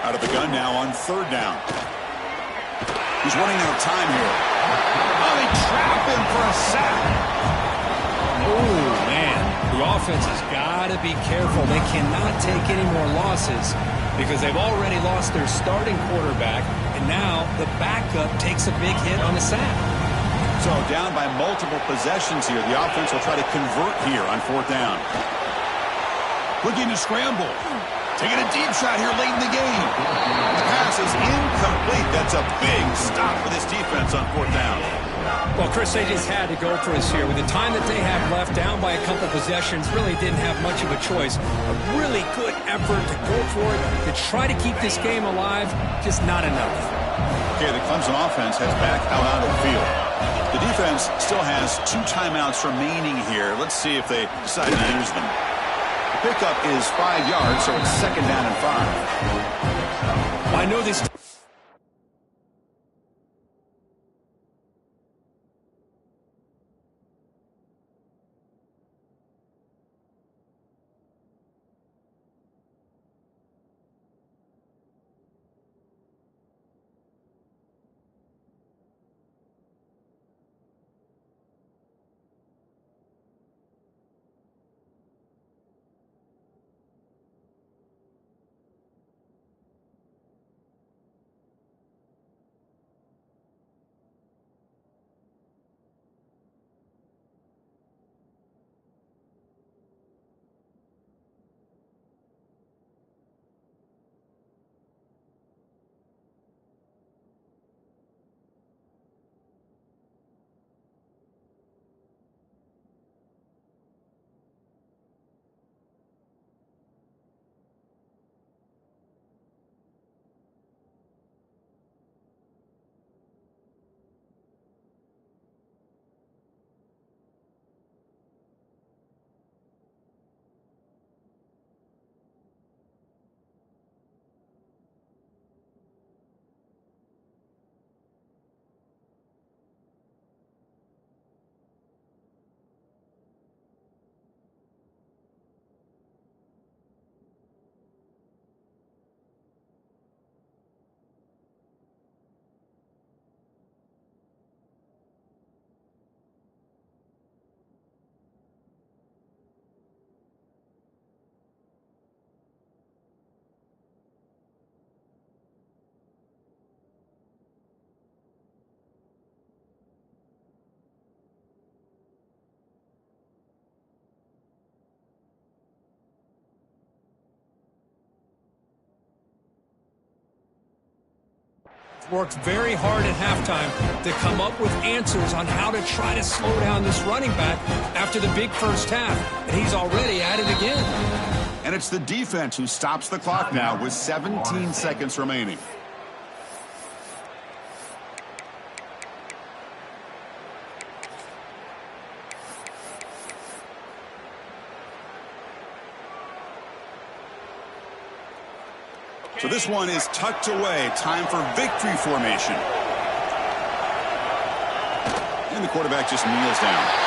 Out of the gun now on third down. He's running out of time here. Oh, they trap him for a sack. Oh, man. The offense has got to be careful. They cannot take any more losses because they've already lost their starting quarterback, and now the backup takes a big hit on the sack. So down by multiple possessions here. The offense will try to convert here on fourth down. Looking to scramble. Taking a deep shot here late in the game. The pass is incomplete. That's a big stop for this defense on fourth down. Well, Chris, they just had to go for us here. With the time that they have left, down by a couple possessions, really didn't have much of a choice. A really good effort to go for it, to try to keep this game alive, just not enough. Okay, the Clemson offense heads back out onto the field. The defense still has 2 timeouts remaining here. Let's see if they decide to use them. The pickup is 5 yards, so it's second down and 5. I know this. Worked very hard at halftime to come up with answers on how to try to slow down this running back after the big first half, and he's already at it again. And it's the defense who stops the clock now with 17 seconds remaining. So this one is tucked away. Time for victory formation. And the quarterback just kneels down.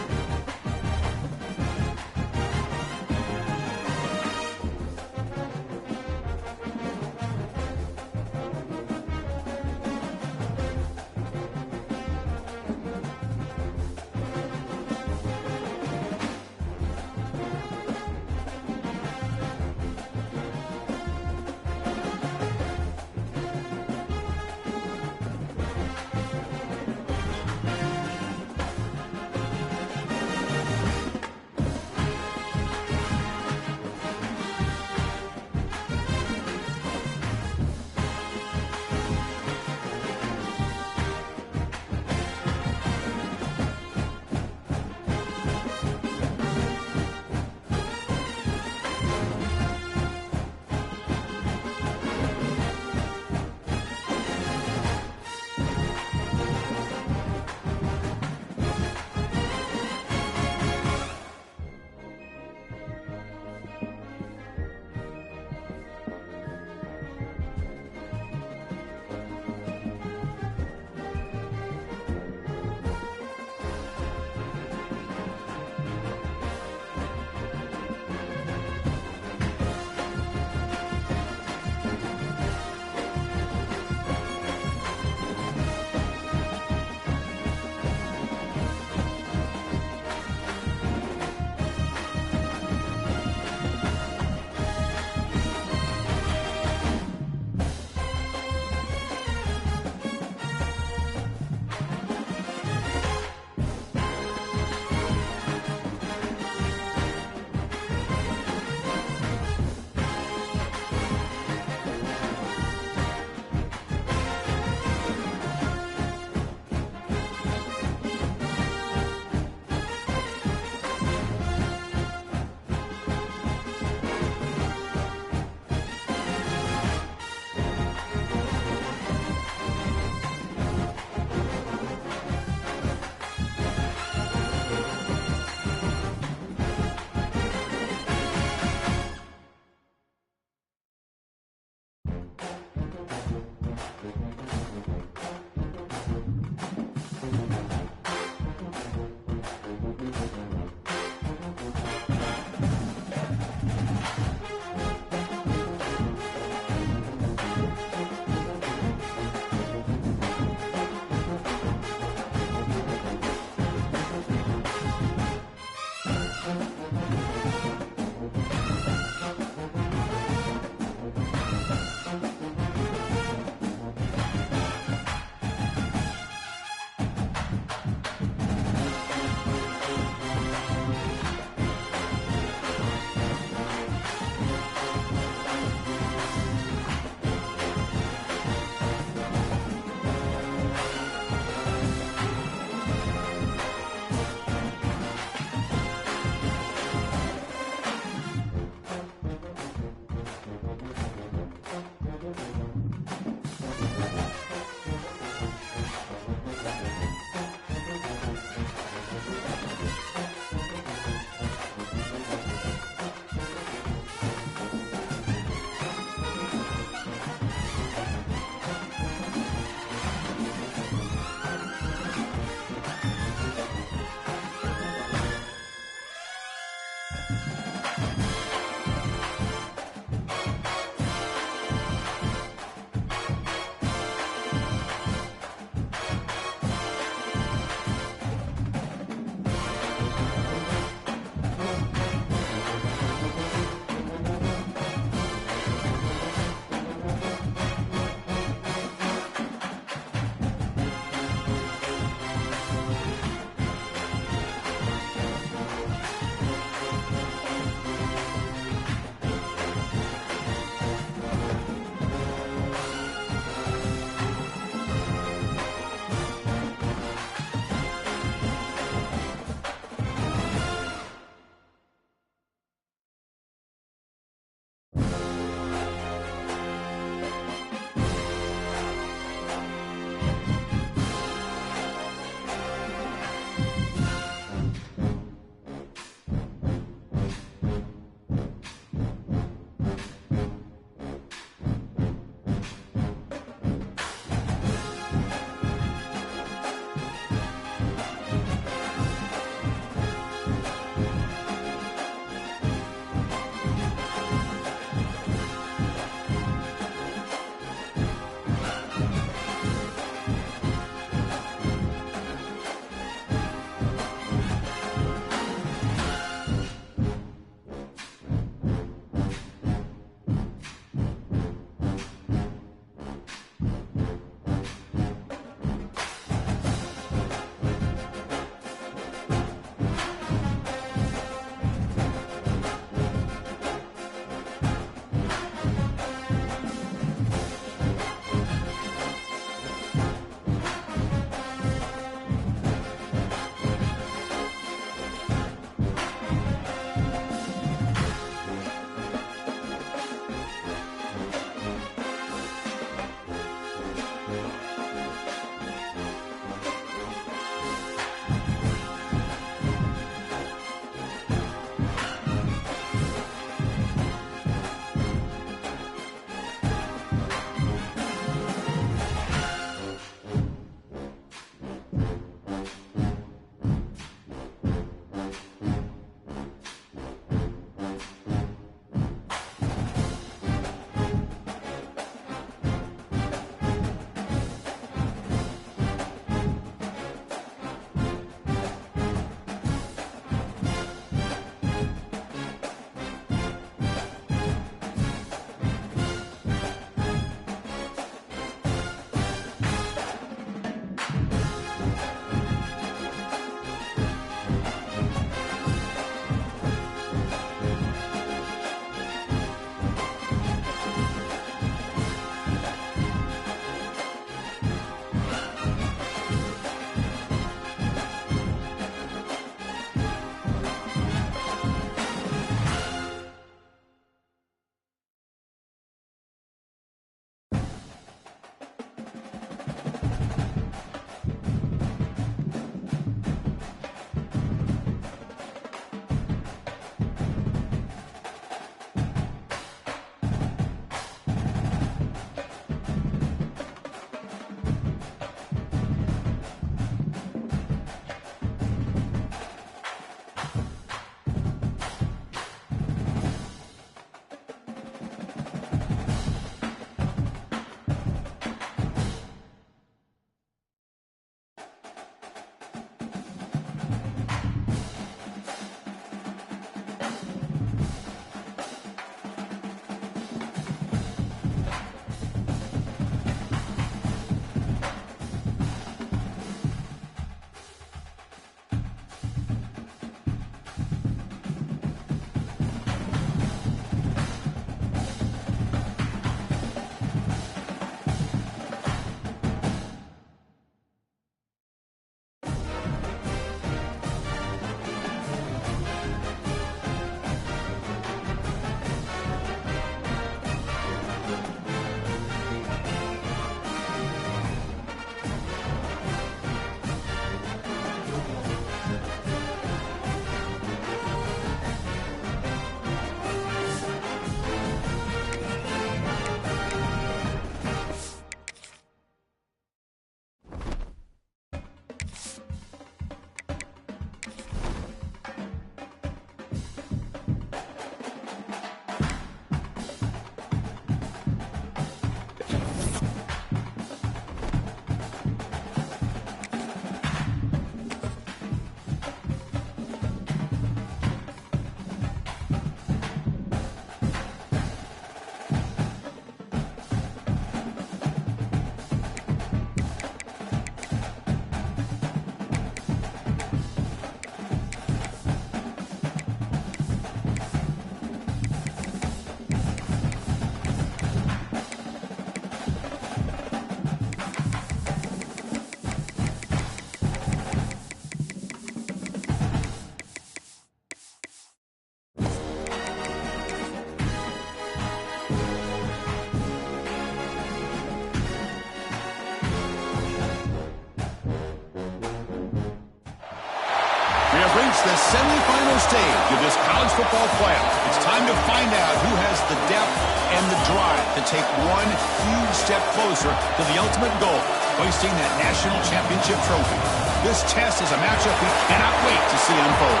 reached the semifinal stage of this college football playoff. It's time to find out who has the depth and the drive to take one huge step closer to the ultimate goal, hoisting that national championship trophy. This test is a matchup we cannot wait to see unfold.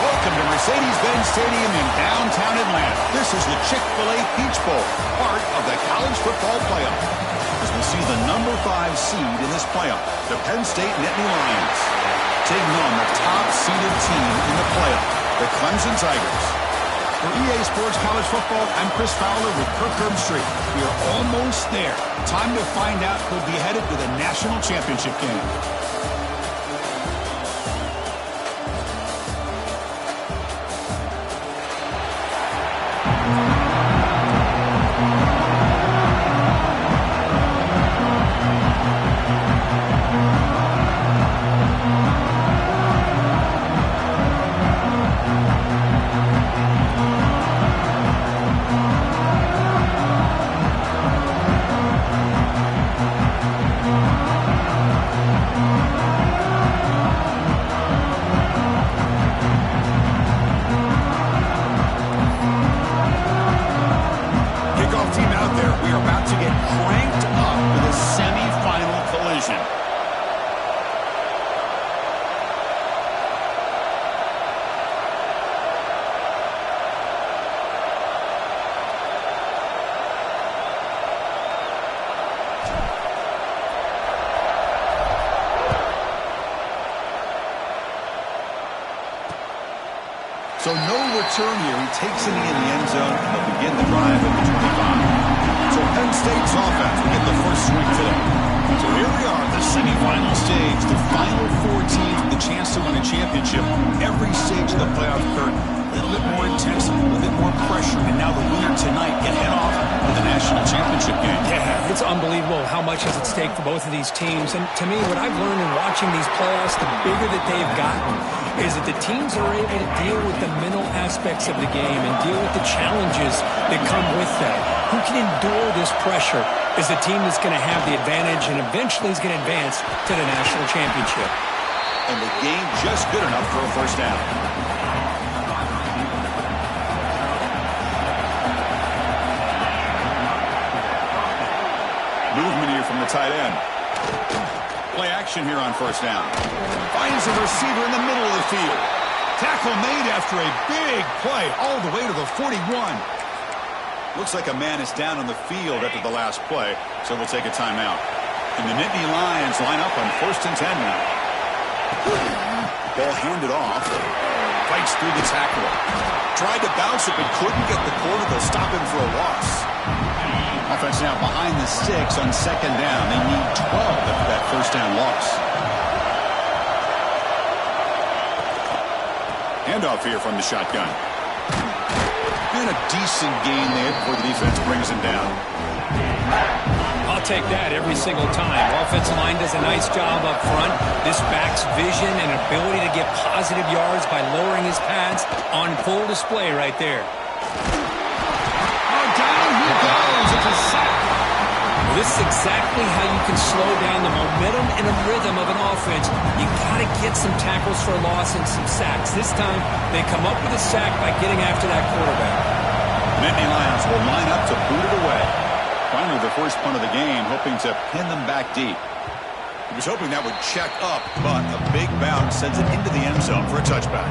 Welcome to Mercedes-Benz Stadium in downtown Atlanta. This is the Chick-fil-A Peach Bowl, part of the college football playoff. As we'll see the number 5 seed in this playoff, the Penn State Nittany Lions, taking on the top-seeded team in the playoff, the Clemson Tigers. For EA Sports College Football, I'm Chris Fowler with Kirk Herbstreit. We are almost there. Time to find out who'll be headed to the national championship game. So no return here. He takes it in the end zone, and they'll begin the drive at the 25. So Penn State's offense will get the first swing today. So here we are, the semifinal stage, the final 4 teams with a chance to win a championship. Every stage of the playoff, Kurt, a little bit more intensity, a little bit more pressure, and now the winner tonight can head off to the national championship game. Yeah, it's unbelievable how much is at stake for both of these teams. And to me, what I've learned in watching these playoffs, the bigger that they've gotten, is that the teams are able to deal with the mental aspects of the game and deal with the challenges that come with that. Who can endure this pressure is the team that's going to have the advantage and eventually is going to advance to the national championship. And the game just good enough for a first down. Movement here from the tight end. Play action here on first down. Finds a receiver in the middle of the field. Tackle made after a big play all the way to the 41. Looks like a man is down on the field after the last play, so we'll take a timeout. And the Nittany Lions line up on 1st and 10 now. Ball handed off. Fights through the tackle. Tried to bounce it, but couldn't get the quarter. They'll stop him for a loss. Offense now behind the sticks on 2nd down. They need 12 after that first down loss. Handoff here from the shotgun. And a decent gain there before the defense brings him down. I'll take that every single time. Offensive line does a nice job up front. This back's vision and ability to get positive yards by lowering his pads on full display right there. Down he goes. It's a sack. This is exactly how you can slow down the momentum and a rhythm of an offense. You got to get some tackles for a loss and some sacks. This time, they come up with a sack by getting after that quarterback. Nittany Lions will line up to boot it away. Finally, the first punt of the game, hoping to pin them back deep. He was hoping that would check up, but a big bounce sends it into the end zone for a touchback.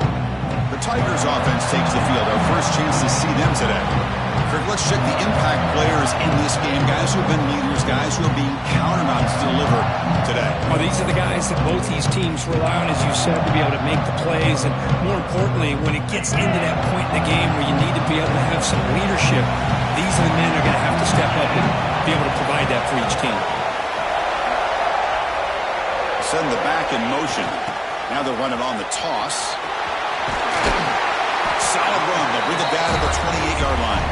The Tigers offense takes the field. Our first chance to see them today. Kirk, let's check the impact players in this game. Guys who have been leaders, guys who are being counted on to deliver today. Well, these are the guys that both these teams rely on, as you said, to be able to make the plays. And more importantly, when it gets into that point in the game where you need to be able to have some leadership, these are the men who are going to have to step up and be able to provide that for each team. Send the back in motion. Now they're running on the toss. Solid run. They'll bring it down to the 28-yard line.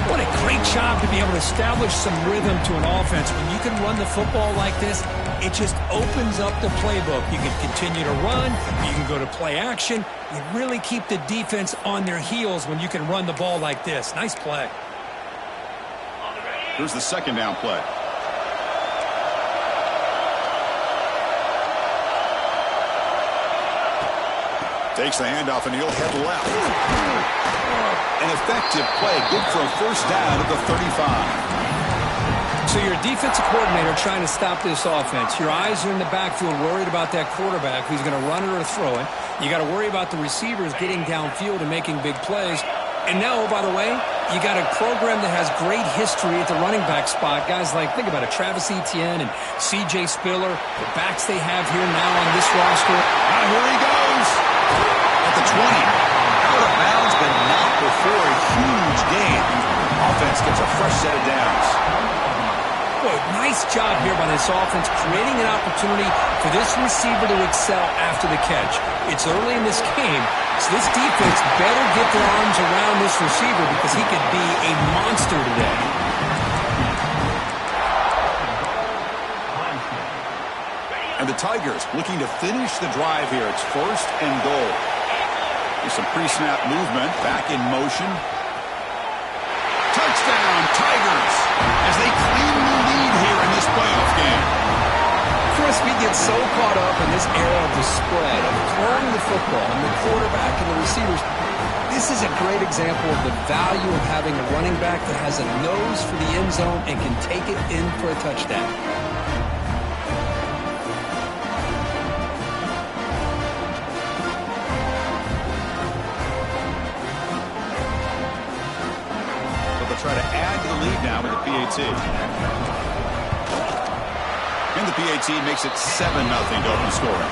What a great job to be able to establish some rhythm to an offense. When you can run the football like this, it just opens up the playbook. You can continue to run. You can go to play action. You really keep the defense on their heels when you can run the ball like this. Nice play. Here's the 2nd down play. Takes the handoff, and he'll head left. An effective play. Good for a first down at the 35. So you're a defensive coordinator trying to stop this offense. Your eyes are in the backfield worried about that quarterback who's going to run it or throw it. You got to worry about the receivers getting downfield and making big plays. And now, oh, by the way, you got a program that has great history at the running back spot. Guys like, think about it, Travis Etienne and C.J. Spiller, the backs they have here now on this roster. Now here he goes. At the 20. Out of bounds, but not before a huge gain. Offense gets a fresh set of downs. Boy, nice job here by this offense, creating an opportunity for this receiver to excel after the catch. It's early in this game, so this defense better get their arms around this receiver because he could be a monster today. And the Tigers looking to finish the drive here. It's 1st and goal. There's some pre-snap movement, back in motion. Touchdown, Tigers, as they claim the lead here in this playoff game. Chris, we get so caught up in this era of the spread, of throwing the football, and the quarterback and the receivers. This is a great example of the value of having a running back that has a nose for the end zone and can take it in for a touchdown. Try to add to the lead now with the PAT. And the PAT makes it 7-0 to open scoring.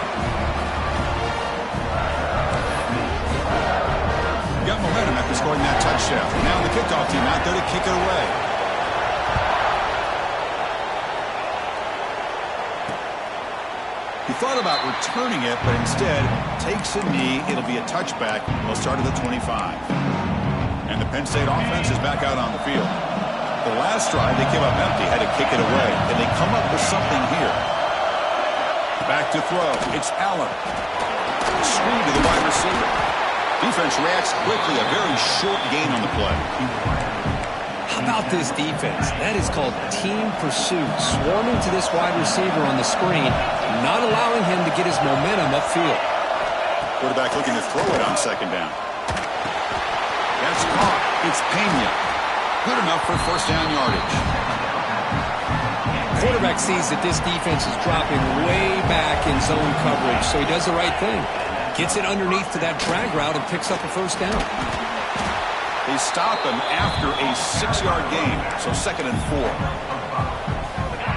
Got momentum after scoring that touchdown. Now the kickoff team out there to kick it away. He thought about returning it, but instead takes a knee. It'll be a touchback. They'll start at the 25. And the Penn State offense is back out on the field. The last drive, they came up empty, had to kick it away. And they come up with something here. Back to throw. It's Allen. Screen to the wide receiver. Defense reacts quickly. A very short gain on the play. How about this defense? That is called team pursuit. Swarming to this wide receiver on the screen, not allowing him to get his momentum upfield. Quarterback looking to throw it on 2nd down. That's caught. It's Pena. Good enough for first down yardage. Quarterback sees that this defense is dropping way back in zone coverage, so he does the right thing. Gets it underneath to that drag route and picks up a first down. They stop him after a 6-yard gain, so 2nd and 4.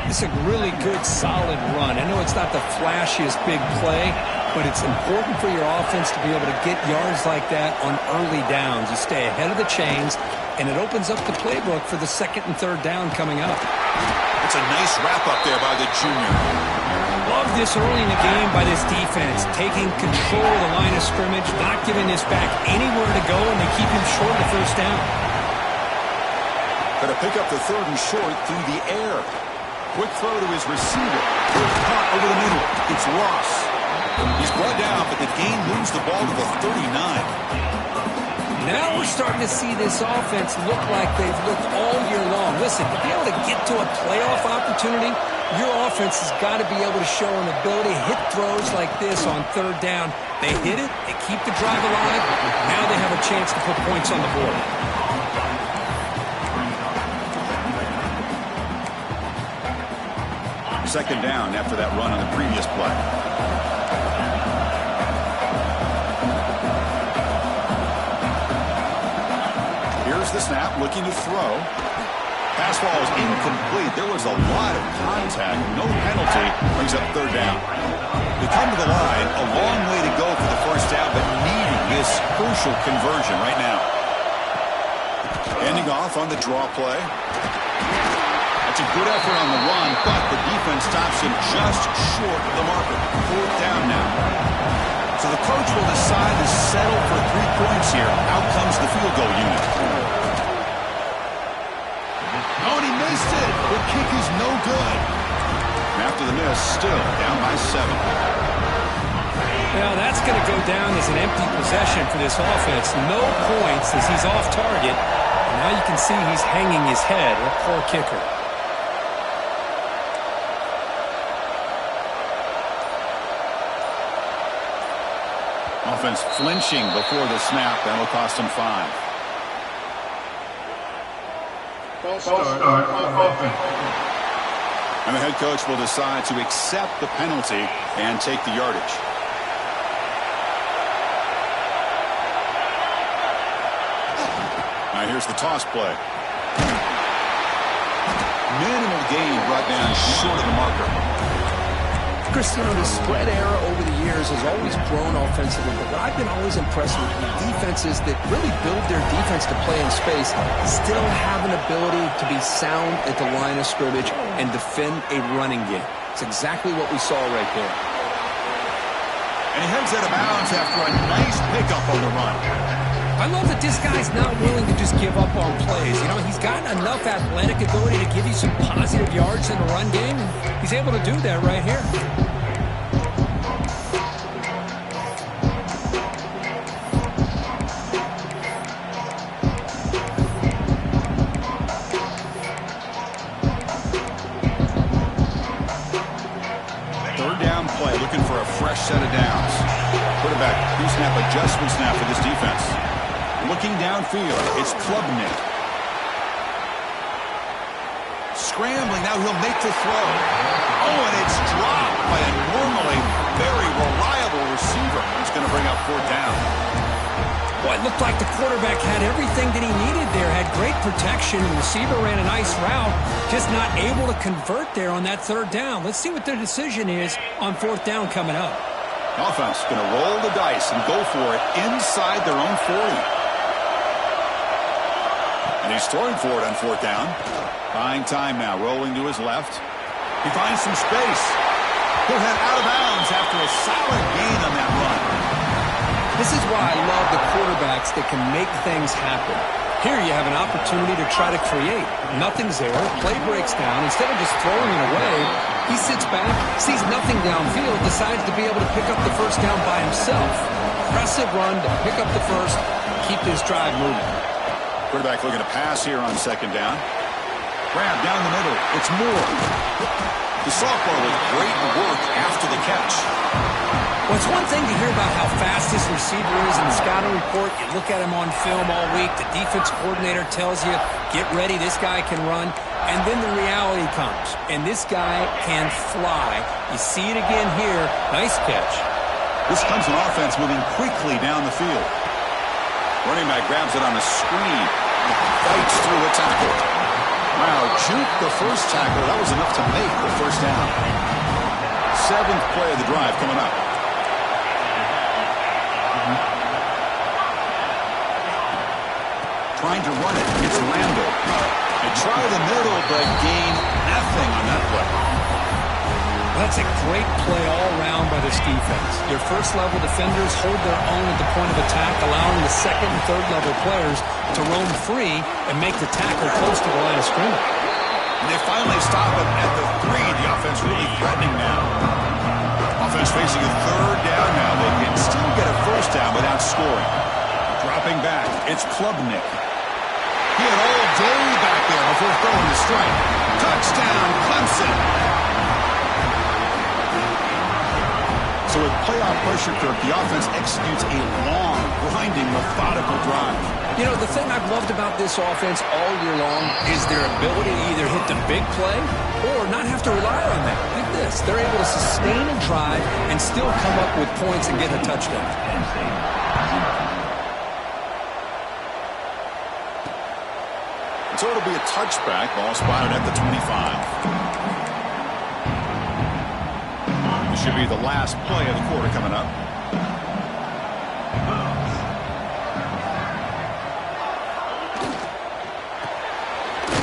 It's a really good, solid run. I know it's not the flashiest big play, but it's important for your offense to be able to get yards like that on early downs. You stay ahead of the chains, and it opens up the playbook for the 2nd and 3rd down coming up. It's a nice wrap-up there by the junior. Love this early in the game by this defense, taking control of the line of scrimmage, not giving this back anywhere to go, and they keep him short of the first down. Going to pick up the 3rd and short through the air. Quick throw to his receiver. Good caught over the middle. It's Ross. He's brought down, but the gain moves the ball to the 39. Now we're starting to see this offense look like they've looked all year long. Listen, to be able to get to a playoff opportunity, your offense has got to be able to show an ability to hit throws like this on 3rd down. They hit it, they keep the drive alive. Now they have a chance to put points on the board. 2nd down after that run on the previous play. Here's the snap, looking to throw. Pass ball is incomplete. There was a lot of contact. No penalty. Brings up 3rd down. They come to the line. A long way to go for the first down, but needing this crucial conversion right now. Ending off on the draw play. It's a good effort on the run, but the defense stops him just short of the marker. 4th down now. So the coach will decide to settle for 3 points here. Out comes the field goal unit. Oh, and he missed it. The kick is no good. And after the miss, still down by 7. Well, that's going to go down as an empty possession for this offense. No points as he's off target. And now you can see he's hanging his head. A poor kicker. Offense flinching before the snap. That'll cost him 5. And the head coach will decide to accept the penalty and take the yardage. Now here's the toss play. Minimal gain brought down short of the marker. Cristiano, the spread era over the years has always grown offensively, but what I've been always impressed with defenses that really build their defense to play in space still have an ability to be sound at the line of scrimmage and defend a running game. It's exactly what we saw right there. And he heads out of bounds after a nice pickup on the run. I love that this guy's not willing to just give up on plays. You know, he's got enough athletic ability to give you some positive yards in the run game, and he's able to do that right here. Third down play, looking for a fresh set of downs. Quarterback, pre-snap adjustment snap for this defense. Looking downfield, it's Klubnik. Scrambling, now he'll make the throw. Oh, and it's dropped by a normally very reliable receiver. It's going to bring up 4th down. Well, it looked like the quarterback had everything that he needed there, had great protection. The receiver ran a nice route, just not able to convert there on that 3rd down. Let's see what their decision is on 4th down coming up. Offense going to roll the dice and go for it inside their own 40. And he's throwing for it on 4th down. Buying time now, rolling to his left. He finds some space. He'll head out of bounds after a solid gain on that run. This is why I love the quarterbacks that can make things happen. Here you have an opportunity to try to create. Nothing's there. Play breaks down. Instead of just throwing it away, he sits back, sees nothing downfield, decides to be able to pick up the 1st down by himself. Impressive run to pick up the first, keep this drive moving. Quarterback looking to pass here on 2nd down. Grab down the middle. It's Moore. The sophomore with great work after the catch. Well, it's one thing to hear about how fast this receiver is in the scouting report. You look at him on film all week. The defense coordinator tells you, get ready, this guy can run. And then the reality comes. And this guy can fly. You see it again here. Nice catch. This comes an offense moving quickly down the field. Running back grabs it on the screen. Fights through a tackle. Wow, juked the first tackle. That was enough to make the 1st down. 7th play of the drive coming up. Trying to run it. It's Lando. They try the middle, but gain nothing on that play. That's a great play all around by this defense. Your first-level defenders hold their own at the point of attack, allowing the 2nd and 3rd-level players to roam free and make the tackle close to the line of scrimmage. And they finally stop him at the 3. The offense really threatening now. Offense facing a 3rd down now. They can still get a 1st down without scoring. Dropping back, it's Klubnik. He had all day back there before throwing the strike. Touchdown, Clemson. So with playoff pressure, Kirk, the offense executes a long, grinding, methodical drive. You know, the thing I've loved about this offense all year long is their ability to either hit the big play or not have to rely on that. Like this. They're able to sustain a drive and still come up with points and get a touchdown. So it'll be a touchback. Ball spotted at the 25. This should be the last play of the quarter coming up.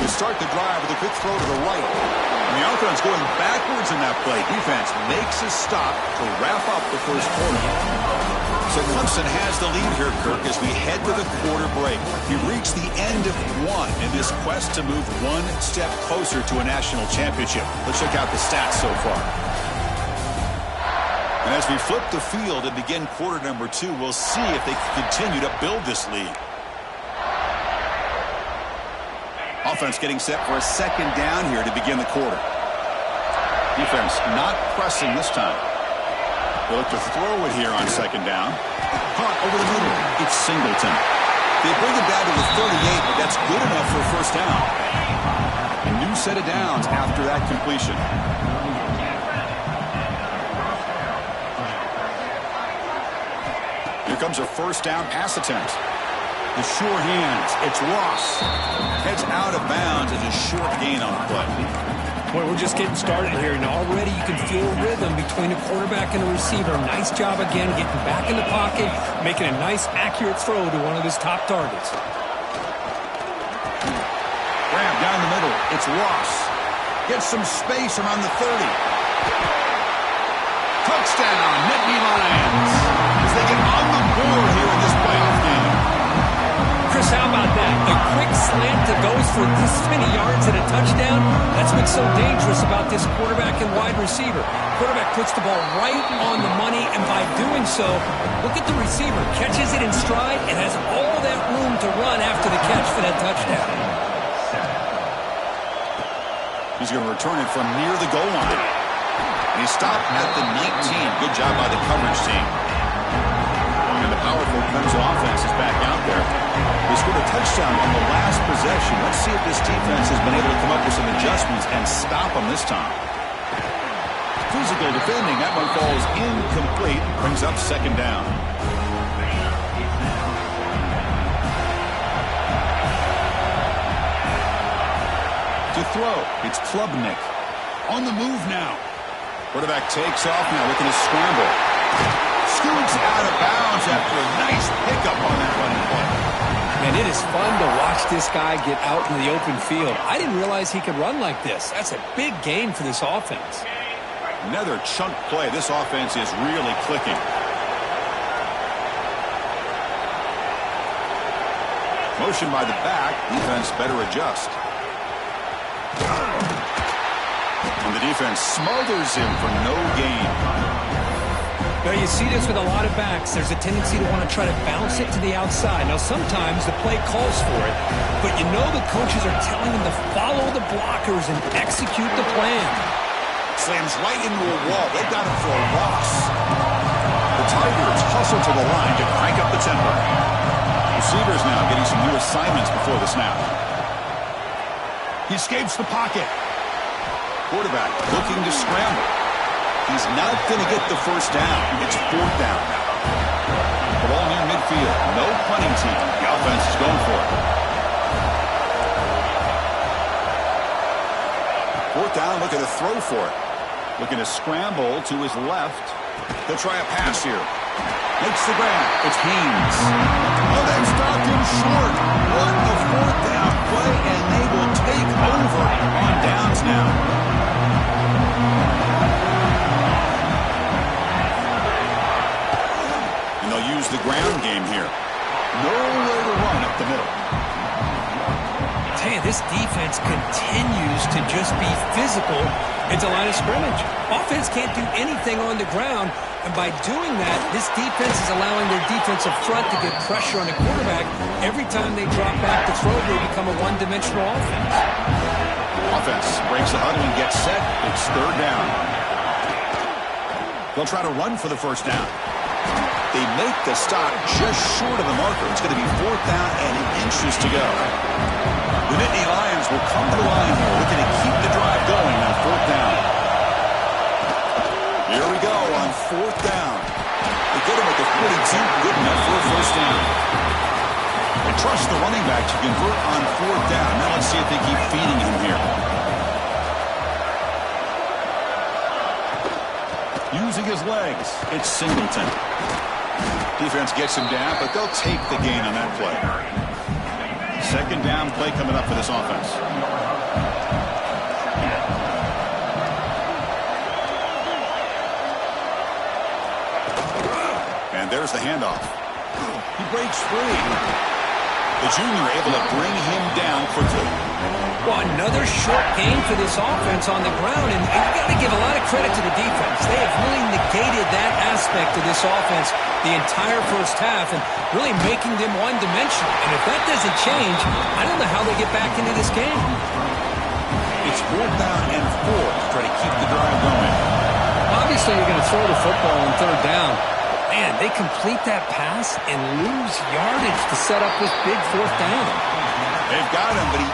To start the drive with a quick throw to the right. And the offense going backwards in that play. Defense makes a stop to wrap up the first quarter. So Clemson has the lead here, Kirk, as we head to the quarter break. We reach the end of one in this quest to move one step closer to a national championship. Let's check out the stats so far. And as we flip the field and begin quarter number 2, we'll see if they can continue to build this lead. Offense getting set for a 2nd down here to begin the quarter. Defense not pressing this time. They look to throw it here on second down. Caught over the middle. It's Singleton. They bring it down to the 38, but that's good enough for a first down. A new set of downs after that completion. Here comes a first down pass attempt. The sure hands. It's Ross. Heads out of bounds as a short gain on the play. Boy, we're just getting started here, and already you can feel a rhythm between the quarterback and the receiver. Nice job again getting back in the pocket, making a nice, accurate throw to one of his top targets. Grab down the middle. It's Ross. Gets some space around the 30. Touchdown, Nittany Lions, as they get on the board here in this playoff game. Chris, how about that? A quick slant that goes for this many yards and a touchdown. That's what's so dangerous about this quarterback and wide receiver. Quarterback puts the ball right on the money, and by doing so, look at the receiver. Catches it in stride and has all that room to run after the catch for that touchdown. He's going to return it from near the goal line. And he stopped at the 19. Good job by the coverage team. And the powerful Clemson offense is back out there. They scored a touchdown on the last possession. Let's see if this defense has been able to come up with some adjustments and stop them this time. Physical defending. That one falls incomplete. Brings up second down. To throw, it's Klubnik. On the move now. Quarterback takes off now, looking to scramble. Scoots out of bounds after a nice pickup on that running play. Man, it is fun to watch this guy get out in the open field. I didn't realize he could run like this. That's a big gain for this offense. Another chunk play. This offense is really clicking. Motion by the back. Defense better adjust. And the defense smothers him for no gain. Now, you see this with a lot of backs. There's a tendency to want to try to bounce it to the outside. Now, sometimes the play calls for it, but you know the coaches are telling them to follow the blockers and execute the plan. Slams right into a wall. They've got him for a loss. The Tigers hustle to the line to crank up the tempo. Receivers now getting some new assignments before the snap. He escapes the pocket. Quarterback looking to scramble. He's not going to get the first down. It's fourth down now. The ball near midfield. No punting team. The offense is going for it. Fourth down, looking to throw for it. Looking to scramble to his left. He'll try a pass here. Makes the grab. It's Haynes. Oh, they stopped him short. What a fourth down play, and they will take over on downs now. And they'll use the ground game here. Nowhere to run up the middle. Hey, this defense continues to just be physical into line of scrimmage. Offense can't do anything on the ground, and by doing that, this defense is allowing their defensive front to get pressure on the quarterback. Every time they drop back to throw, they become a one-dimensional offense. Offense breaks the huddle and gets set. It's third down. They'll try to run for the first down. They make the stop just short of the marker. It's going to be fourth down and inches to go. The Nittany Lions will come to the line here, looking to keep the drive going on fourth down. Here we go on fourth down. They get him at the 42, good enough for a first down. They trust the running back to convert on fourth down. Now let's see if they keep feeding him here. Using his legs, it's Singleton. Defense gets him down, but they'll take the gain on that play. Second down play coming up for this offense. And there's the handoff. He breaks free. The junior able to bring him down quickly. Well, another short gain for this offense on the ground, and you've got to give a lot of credit to the defense. They have really negated that aspect of this offense the entire first half and really making them one-dimensional. And if that doesn't change, I don't know how they get back into this game. It's fourth down and 4 to try to keep the drive going. obviously you're going to throw the football on third down. Man, they complete that pass and lose yardage to set up this big fourth down. They've got him, but he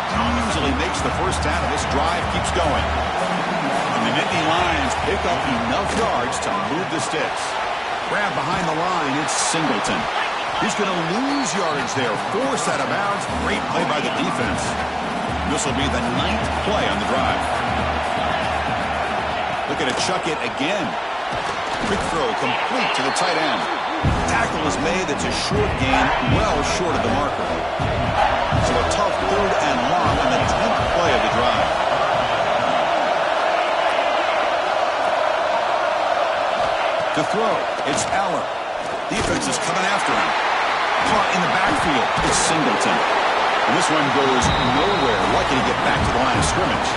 easily makes the first down, and this drive keeps going. And the Nittany Lions pick up enough yards to move the sticks. Grab behind the line, it's Singleton. He's going to lose yardage there, forced out of bounds. Great play by the defense. This will be the 9th play on the drive. Looking to chuck it again. Quick throw complete to the tight end. Tackle is made. That's a short gain, well short of the marker. So a tough 3rd and long on the 10th play of the drive. To throw, it's Aller. Defense is coming after him. Caught in the backfield, it's Singleton. And this one goes nowhere, lucky to get back to the line of scrimmage.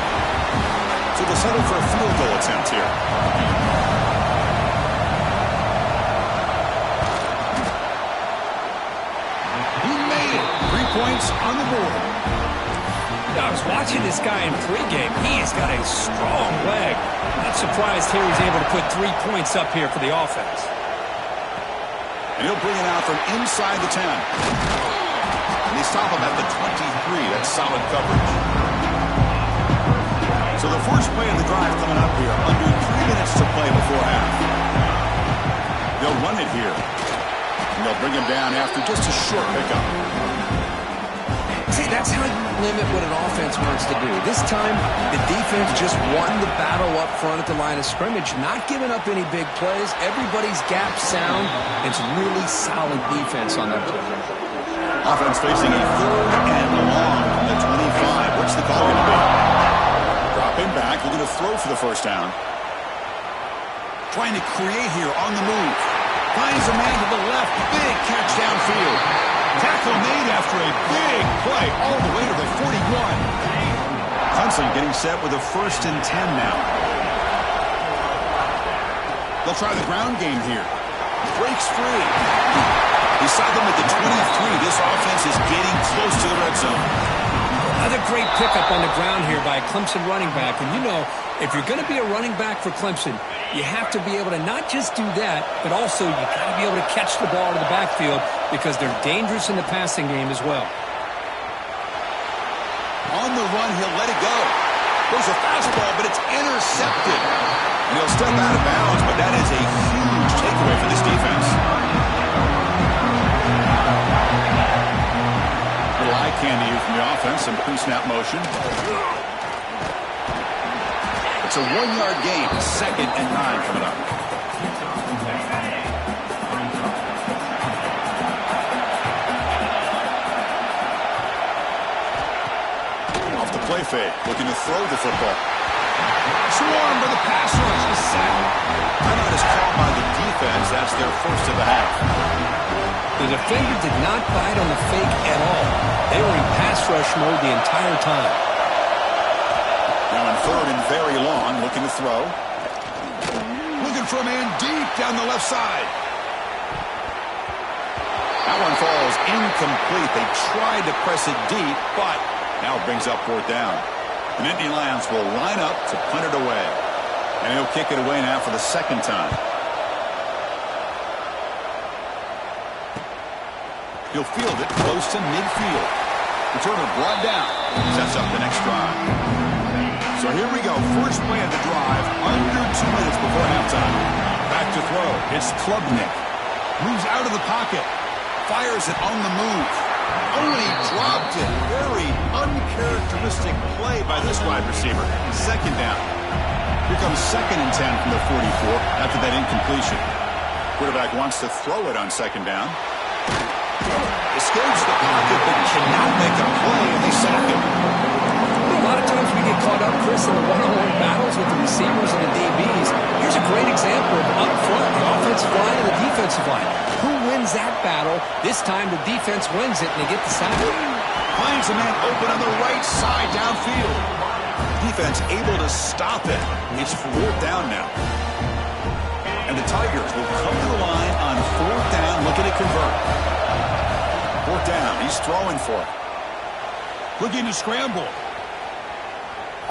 So they'll settle for a field goal attempt here. He made it. 3 points on the board. I was watching this guy in pregame. He has got a strong leg. Not surprised here he's able to put 3 points up here for the offense. And he'll bring it out from inside the 10. And they stop him at the 23. That's solid coverage. So the first play of the drive coming up here. Under 3 minutes to play before half. They'll run it here. And they'll bring him down after just a short pickup. See, that's how you limit what an offense wants to do. This time, the defense just won the battle up front at the line of scrimmage, not giving up any big plays. Everybody's gap sound. It's really solid defense on that play. Offense facing a 3rd and long from the 25. What's the call going to be? Dropping back, looking to throw for the first down. Trying to create here on the move. Finds a man to the left. Big catch downfield. Tackle made after a big play all the way to the 41. Clemson getting set with a 1st and 10 now. They'll try the ground game here. Breaks free. Beside them at the 23. This offense is getting close to the red zone. Another great pickup on the ground here by a Clemson running back. And you know, if you're going to be a running back for Clemson, you have to be able to not just do that, but also you got to be able to catch the ball to the backfield because they're dangerous in the passing game as well. On the run, he'll let it go. There's a fastball, but it's intercepted. And he'll step out of bounds, but that is a huge takeaway for this defense. Little eye candy here from the offense, some pre-snap motion. It's a 1-yard gain, 2nd and 9 coming up. Off the play fake, looking to throw the football. Swarm for the pass rush, the sack. Timeout is called by the defense. That's their first of the half. The defender did not bite on the fake at all. They were in pass rush mode the entire time. Now in 3rd and very long, looking to throw. Looking for a man deep down the left side. That one falls incomplete. They tried to press it deep, but now it brings up 4th down. The Nittany Lions will line up to punt it away. And he'll kick it away now for the 2nd time. He'll field it close to midfield. Returner brought down. Sets up the next drive. So here we go. First play of the drive. Under 2 minutes before halftime. Back to throw. It's Klubnik. Moves out of the pocket. Fires it on the move. Oh, and he dropped it. Very uncharacteristic play by this wide receiver. 2nd down. Here comes 2nd and 10 from the 44 after that incompletion. Quarterback wants to throw it on 2nd down. Escapes the pocket, but cannot make a play, and they sack him. A lot of times we get caught up, Chris, in the one-on-one battles with the receivers and the DBs. Here's a great example of up front, the offensive line and the defensive line. Who wins that battle? This time the defense wins it, and they get the sack. Finds a man open on the right side downfield. Defense able to stop it. It's 4th down now. And the Tigers will come to the line on 4th down, looking to convert. 4th down, he's throwing for it. Looking to scramble.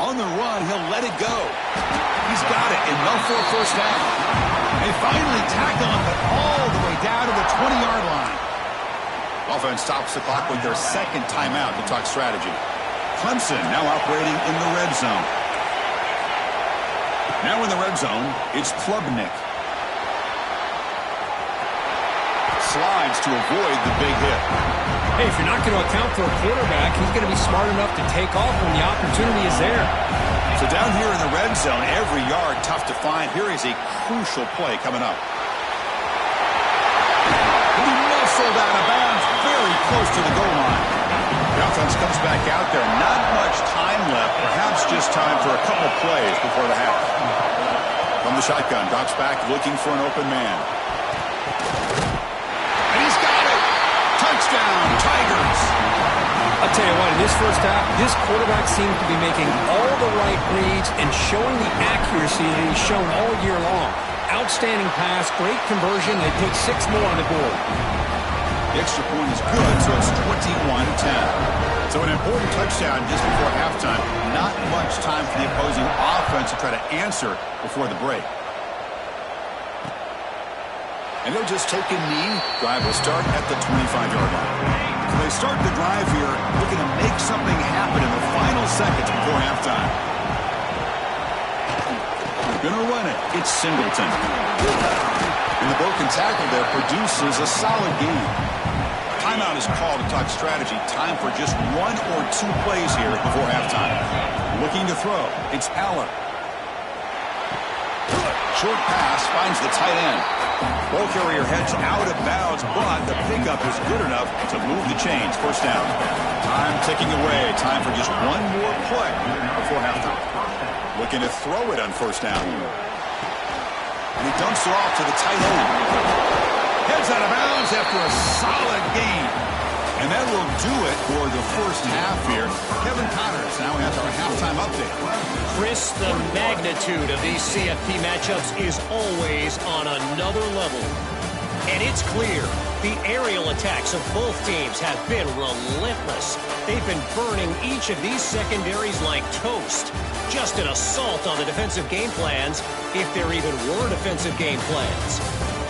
On the run, he'll let it go. He's got it, enough for a first down. They finally tackle him, but all the way down to the 20-yard line. Offense stops the clock with their second timeout to talk strategy. Clemson now operating in the red zone. Now in the red zone, it's Klubnik. Slides to avoid the big hit. Hey, if you're not going to account for a quarterback, he's going to be smart enough to take off when the opportunity is there. So down here in the red zone, every yard tough to find. Here is a crucial play coming up. He muscled out of bounds very close to the goal line. The offense comes back out there. Not much time left. Perhaps just time for a couple plays before the half. From the shotgun, drops back looking for an open man. And he's got it! Touchdown, Tigers! I'll tell you what, in this first half, this quarterback seems to be making all the right reads and showing the accuracy that he's shown all year long. Outstanding pass, great conversion. They put 6 more on the board. The extra point is good, so it's 21-10. So an important touchdown just before halftime. Not much time for the opposing offense to try to answer before the break. And they'll just take a knee. Drive will start at the 25-yard line. So they start the drive here looking to make something happen in the final seconds before halftime. They're going to run it. It's Singleton. And the broken tackle there produces a solid gain. Timeout is called to talk strategy. Time for just 1 or 2 plays here before halftime. Looking to throw. It's Aller. Short pass finds the tight end. Ball carrier heads out of bounds, but the pickup is good enough to move the chains. First down. Time ticking away. Time for just 1 more play before halftime. Looking to throw it on first down. And he dumps it off to the tight end. Heads out of bounds after a solid gain. And that will do it for the first half here. Kevin Connors now has our halftime update. Chris, the magnitude of these CFP matchups is always on another level. And it's clear the aerial attacks of both teams have been relentless. They've been burning each of these secondaries like toast. Just an assault on the defensive game plans, if there even were defensive game plans.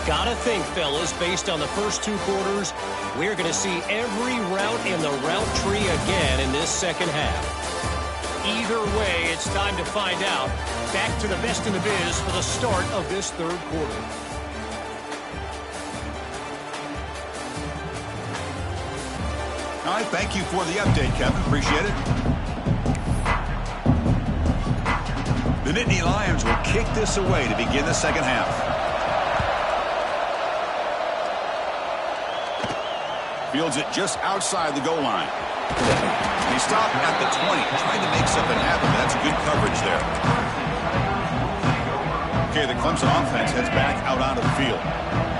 Gotta think, fellas, based on the first 2 quarters, we're going to see every route in the route tree again in this second half. Either way, it's time to find out. Back to the best in the biz for the start of this third quarter. All right, thank you for the update, Kevin. Appreciate it. The Nittany Lions will kick this away to begin the second half. Fields it just outside the goal line. He stopped at the 20, trying to make something happen. That's good coverage there. Okay, the Clemson offense heads back out onto the field.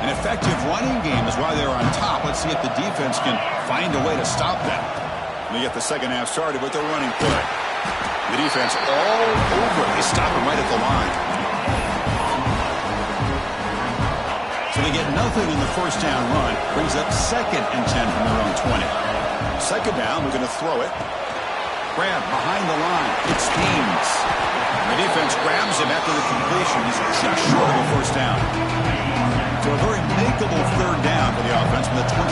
An effective running game is why they're on top. Let's see if the defense can find a way to stop that. They get the second half started with their running play. The defense all over it. They stop him right at the line. So they get nothing in the first down run. Brings up 2nd and 10 from their own 20. Second down, we're going to throw it. Grab behind the line. It's Haynes. The defense grabs him after the completion. He's just short of a first down. So a very makeable third down for the offense from the 29.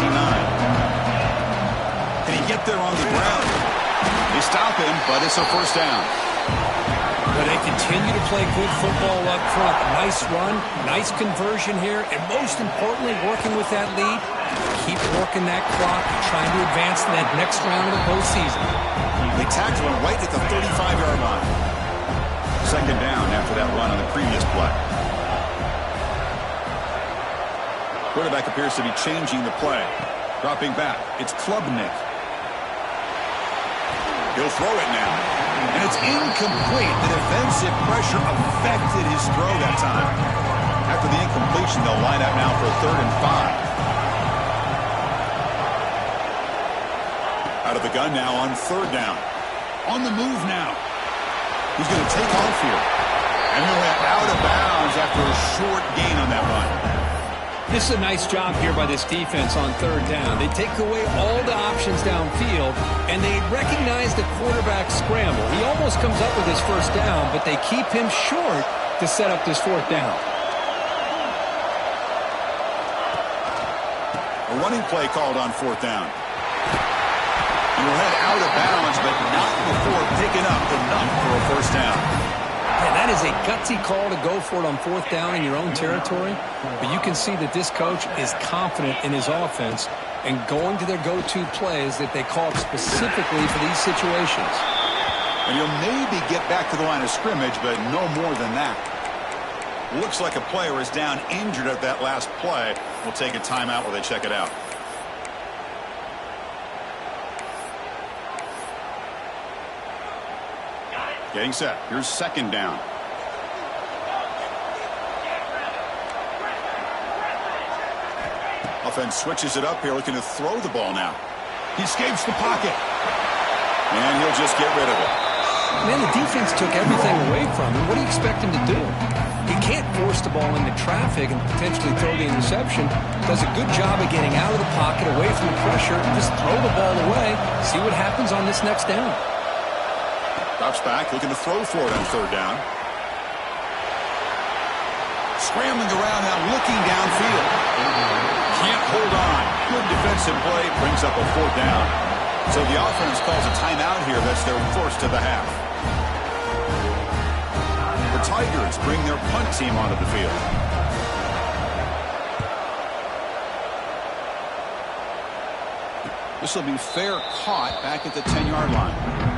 Can he get there on the ground? They stop him, but it's a first down. But they continue to play good football up front. Nice run, nice conversion here, and most importantly, working with that lead, keep working that clock, trying to advance to that next round of the postseason. They tackle him right at the 35-yard line. Second down after that run on the previous play. Quarterback appears to be changing the play. Dropping back, it's Klubnik. He'll throw it now. And it's incomplete. The defensive pressure affected his throw that time. After the incompletion, they'll line up now for a 3rd and 5. Out of the gun now on 3rd down. On the move now. He's going to take off here. And he'll head out of bounds after a short gain on that run. This is a nice job here by this defense on third down. They take away all the options downfield, and they recognize the quarterback scramble. He almost comes up with his first down, but they keep him short to set up this fourth down. A running play called on fourth down. He will head out of bounds, but not before picking up enough for a first down. Yeah, that is a gutsy call to go for it on fourth down in your own territory. But you can see that this coach is confident in his offense and going to their go-to plays that they called specifically for these situations. And he'll maybe get back to the line of scrimmage, but no more than that. Looks like a player is down injured at that last play. We'll take a timeout while they check it out. Getting set. Here's second down. Offense switches it up here, looking to throw the ball now. He escapes the pocket. And he'll just get rid of it. Man, the defense took everything away from him. What do you expect him to do? He can't force the ball into traffic and potentially throw the interception. Does a good job of getting out of the pocket, away from the pressure, and just throw the ball away. See what happens on this next down. Drops back, looking to throw for it on third down. Scrambling around now, looking downfield. Can't hold on. Good defensive play, brings up a fourth down. So the offense calls a timeout here. That's their first of the half. The Tigers bring their punt team onto the field. This will be fair caught back at the 10-yard line.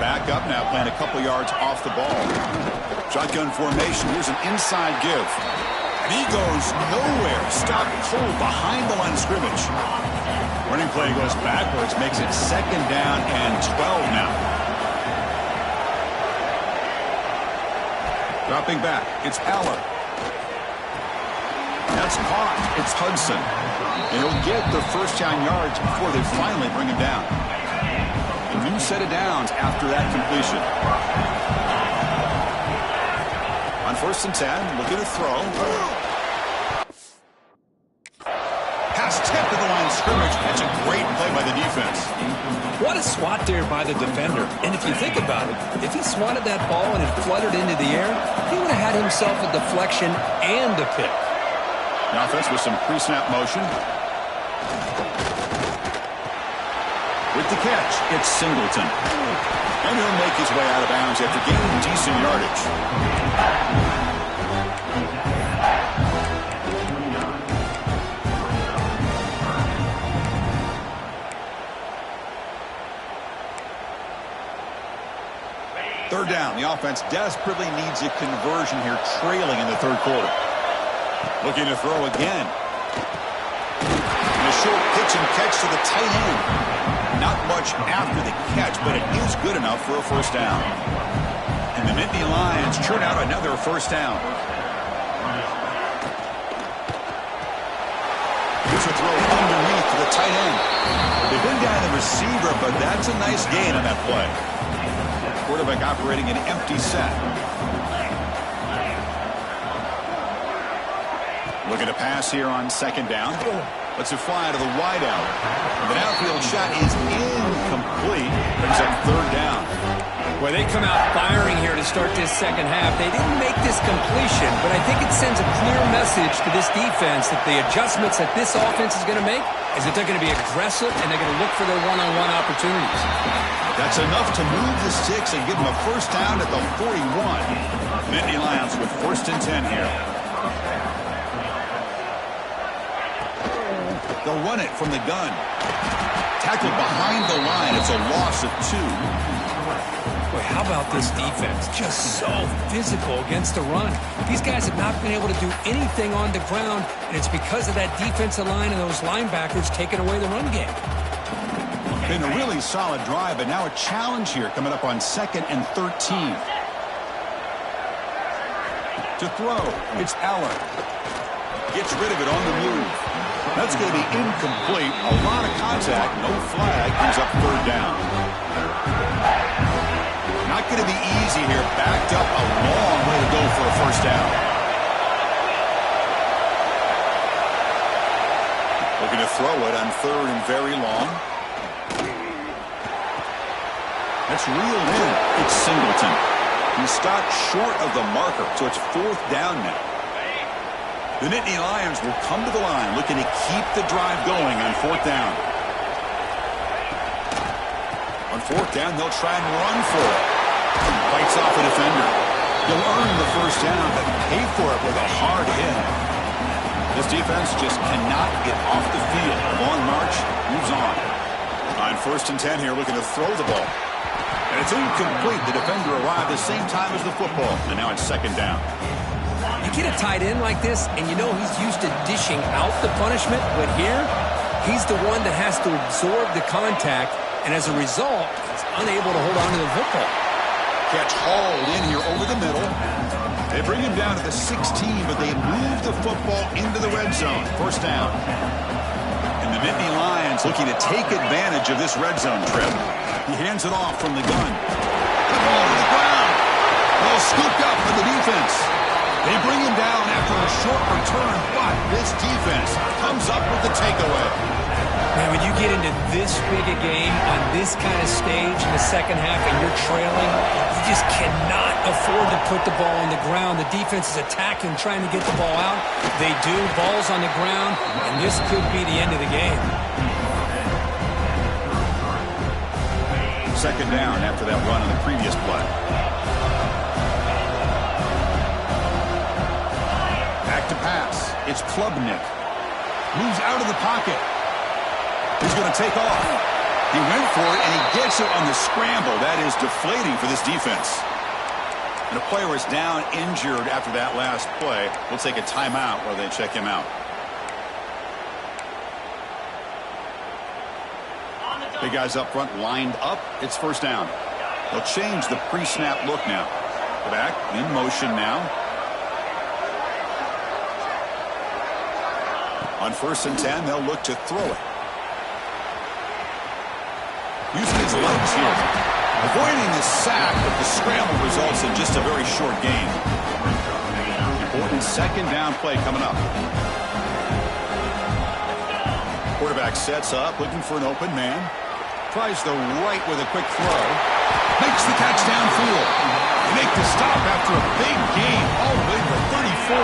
Back up now, playing a couple yards off the ball. Shotgun formation. Here's an inside give. And he goes nowhere. Stopped cold behind the line of scrimmage. Running play goes backwards, makes it second down and 12 now. Dropping back. It's Aller. That's caught. It's Hudson. And he'll get the first down yards before they finally bring him down. A new set of downs after that completion. On first and 10, looking to throw. Pass tip to the line of scrimmage. That's a great play by the defense. What a swat there by the defender. And if you think about it, if he swatted that ball and it fluttered into the air, he would have had himself a deflection and a pick. The offense with some pre-snap motion. With the catch, it's Singleton. And he'll make his way out of bounds after gaining decent yardage. Third down. The offense desperately needs a conversion here, trailing in the third quarter. Looking to throw again. And a short pitch and catch to the tight end. Not much after the catch, but it is good enough for a first down. And the Nittany Lions churn out another first down. Here's a throw underneath to the tight end. They've been down the receiver, but that's a nice gain on that play. Quarterback operating an empty set. Looking to pass here on second down. Lets it fly to the wideout. The downfield shot is incomplete. Brings up third down. Well, they come out firing here to start this second half. They didn't make this completion, but I think it sends a clear message to this defense that the adjustments that this offense is going to make is that they're going to be aggressive and they're going to look for their one-on-one opportunities. That's enough to move the sticks and give them a first down at the 41. Nittany Lions with first and 10 here. They'll run it from the gun. Tackled behind the line. It's a loss of 2. Boy, how about this defense? Just so physical against the run. These guys have not been able to do anything on the ground, and it's because of that defensive line and those linebackers taking away the run game. Been a really solid drive, but now a challenge here coming up on second and 13. To throw, it's Aller. Gets rid of it on the move. That's going to be incomplete. A lot of contact, no flag, brings up third down. Not going to be easy here. Backed up a long way to go for a first down. Looking to throw it on 3rd and very long. That's reeled in. It's Singleton. He stopped short of the marker, so it's 4th down now. The Nittany Lions will come to the line looking to keep the drive going on 4th down. On 4th down, they'll try and run for it. Fights off a defender. He'll earn the first down, but pay for it with a hard hit. This defense just cannot get off the field. Long march moves on. On 1st and 10 here, looking to throw the ball. And it's incomplete. The defender arrived the same time as the football, and now it's 2nd down. You get a tight end like this, and you know he's used to dishing out the punishment, but here, he's the one that has to absorb the contact, and as a result, he's unable to hold on to the football. Catch hauled in here over the middle. They bring him down to the 16, but they move the football into the red zone. 1st down. And the Nittany Lions looking to take advantage of this red zone trip. He hands it off from the gun. The ball to the ground. Ball scooped up for the defense. They bring him down after a short return, but this defense comes up with the takeaway. Man, when you get into this big a game on this kind of stage in the second half and you're trailing, you just cannot afford to put the ball on the ground. The defense is attacking, trying to get the ball out. They do. Ball's on the ground, and this could be the end of the game. 2nd down after that run on the previous play. Back to pass. It's Klubnik. Moves out of the pocket. He's going to take off. He went for it, and he gets it on the scramble. That is deflating for this defense. And a player is down injured after that last play. We'll take a timeout while they check him out. Big guys up front lined up. It's 1st down. They'll change the pre-snap look now. Back in motion now. On 1st and 10, they'll look to throw it. Using his legs here. Avoiding the sack, but the scramble results in just a very short gain. Important 2nd down play coming up. Quarterback sets up, looking for an open man. Tries the right with a quick throw. Makes the catch downfield. They make the stop after a big gain all the way to 34.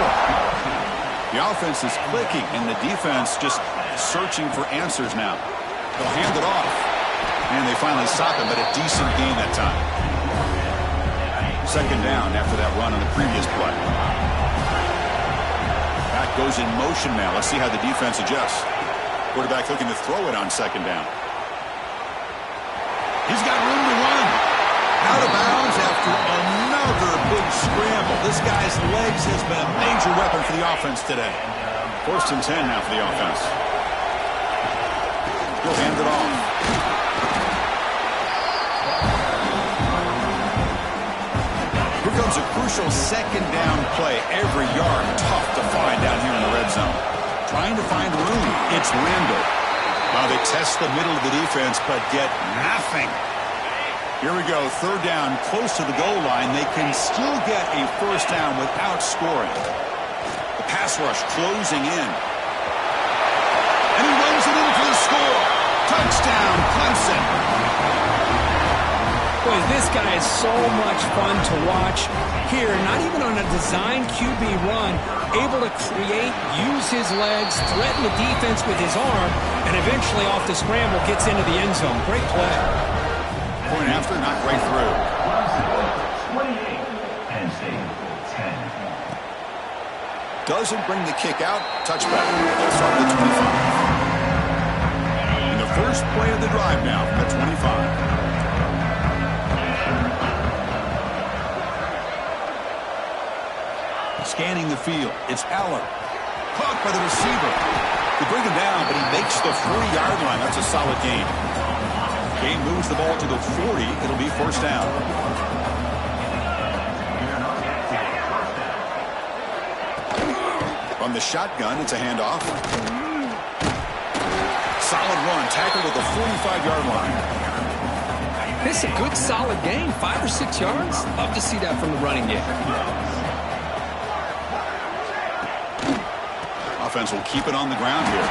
The offense is clicking, and the defense just searching for answers now. They'll hand it off. And they finally stop him, but a decent gain that time. 2nd down after that run on the previous play. Back goes in motion now. Let's see how the defense adjusts. Quarterback looking to throw it on 2nd down. He's got room to run. Out of bounds after another big scramble. This guy's legs has been a major weapon for the offense today. 1st and 10 now for the offense. He'll hand it off. Here comes a crucial 2nd down play. Every yard tough to find down here in the red zone. Trying to find room. It's Randall. They test the middle of the defense, but get nothing. Here we go. 3rd down, close to the goal line. They can still get a 1st down without scoring. The pass rush closing in. And he runs it in for the score. Touchdown, Clemson. Boy, this guy is so much fun to watch. Here, not even on a design QB run, able to create, use his legs, threaten the defense with his arm, and eventually off the scramble gets into the end zone. Great play. Point after, not right through. 28, Penn State, 10. Doesn't bring the kick out. Touchback. They'll start at the 25. And the first play of the drive now from the 25. Scanning the field. It's Aller. Caught by the receiver. They bring him down, but he makes the 40-yard line. That's a solid gain. Game moves the ball to the 40. It'll be 1st down. From the shotgun, it's a handoff. Solid run. Tackled at the 45-yard line. This is a good, solid game. 5 or 6 yards. Love to see that from the running game. Offense will keep it on the ground here.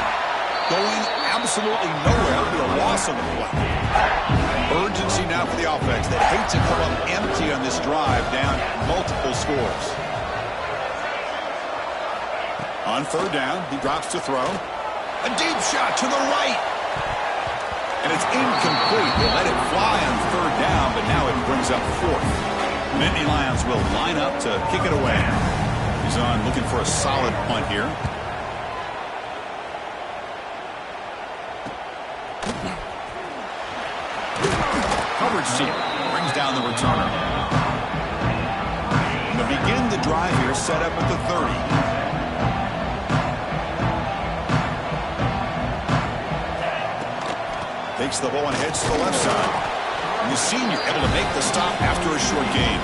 Going absolutely nowhere with a loss of the play. Urgency now for the offense. They hate to come up empty on this drive, down multiple scores. On third down, he drops to throw. A deep shot to the right. And it's incomplete. They let it fly on third down, but now it brings up fourth. Nittany Lions will line up to kick it away. He's on looking for a solid punt here. Coverage team brings down the returner. They'll begin the drive here, set up at the 30. Takes the ball and heads to the left side. And the senior able to make the stop after a short gain.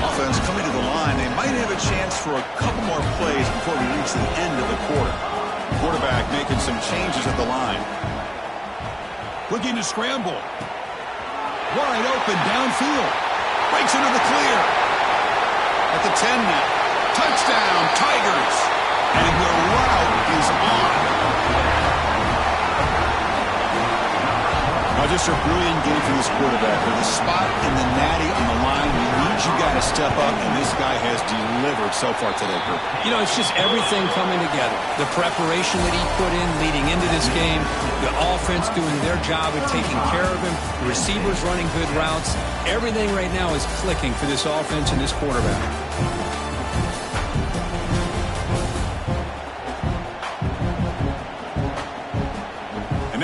Offense coming to the line. They might have a chance for a couple more plays before we reach the end of the quarter. Quarterback making some changes at the line. Looking to scramble. Wide open downfield. Breaks into the clear. At the 10 now. Touchdown, Tigers. And the route is on. Just a brilliant game for this quarterback. With a spot in the natty on the line, we need you guys to step up, and this guy has delivered so far today, Kirk. You know, it's just everything coming together. The preparation that he put in leading into this game, the offense doing their job of taking care of him, the receivers running good routes. Everything right now is clicking for this offense and this quarterback.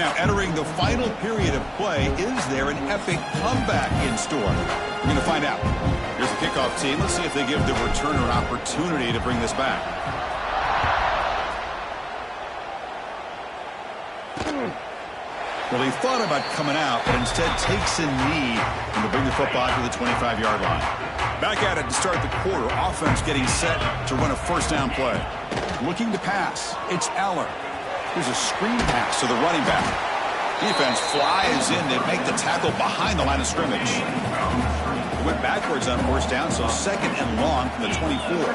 Now, entering the final period of play, is there an epic comeback in store? We're going to find out. Here's the kickoff team. Let's see if they give the returner an opportunity to bring this back. Well, he thought about coming out, but instead takes a knee and to bring the football to the 25-yard line. Back at it to start the quarter. Offense getting set to run a first down play. Looking to pass. It's Eller. Here's a screen pass to the running back. Defense flies in to make the tackle behind the line of scrimmage. They went backwards on first down, so second and long from the 24.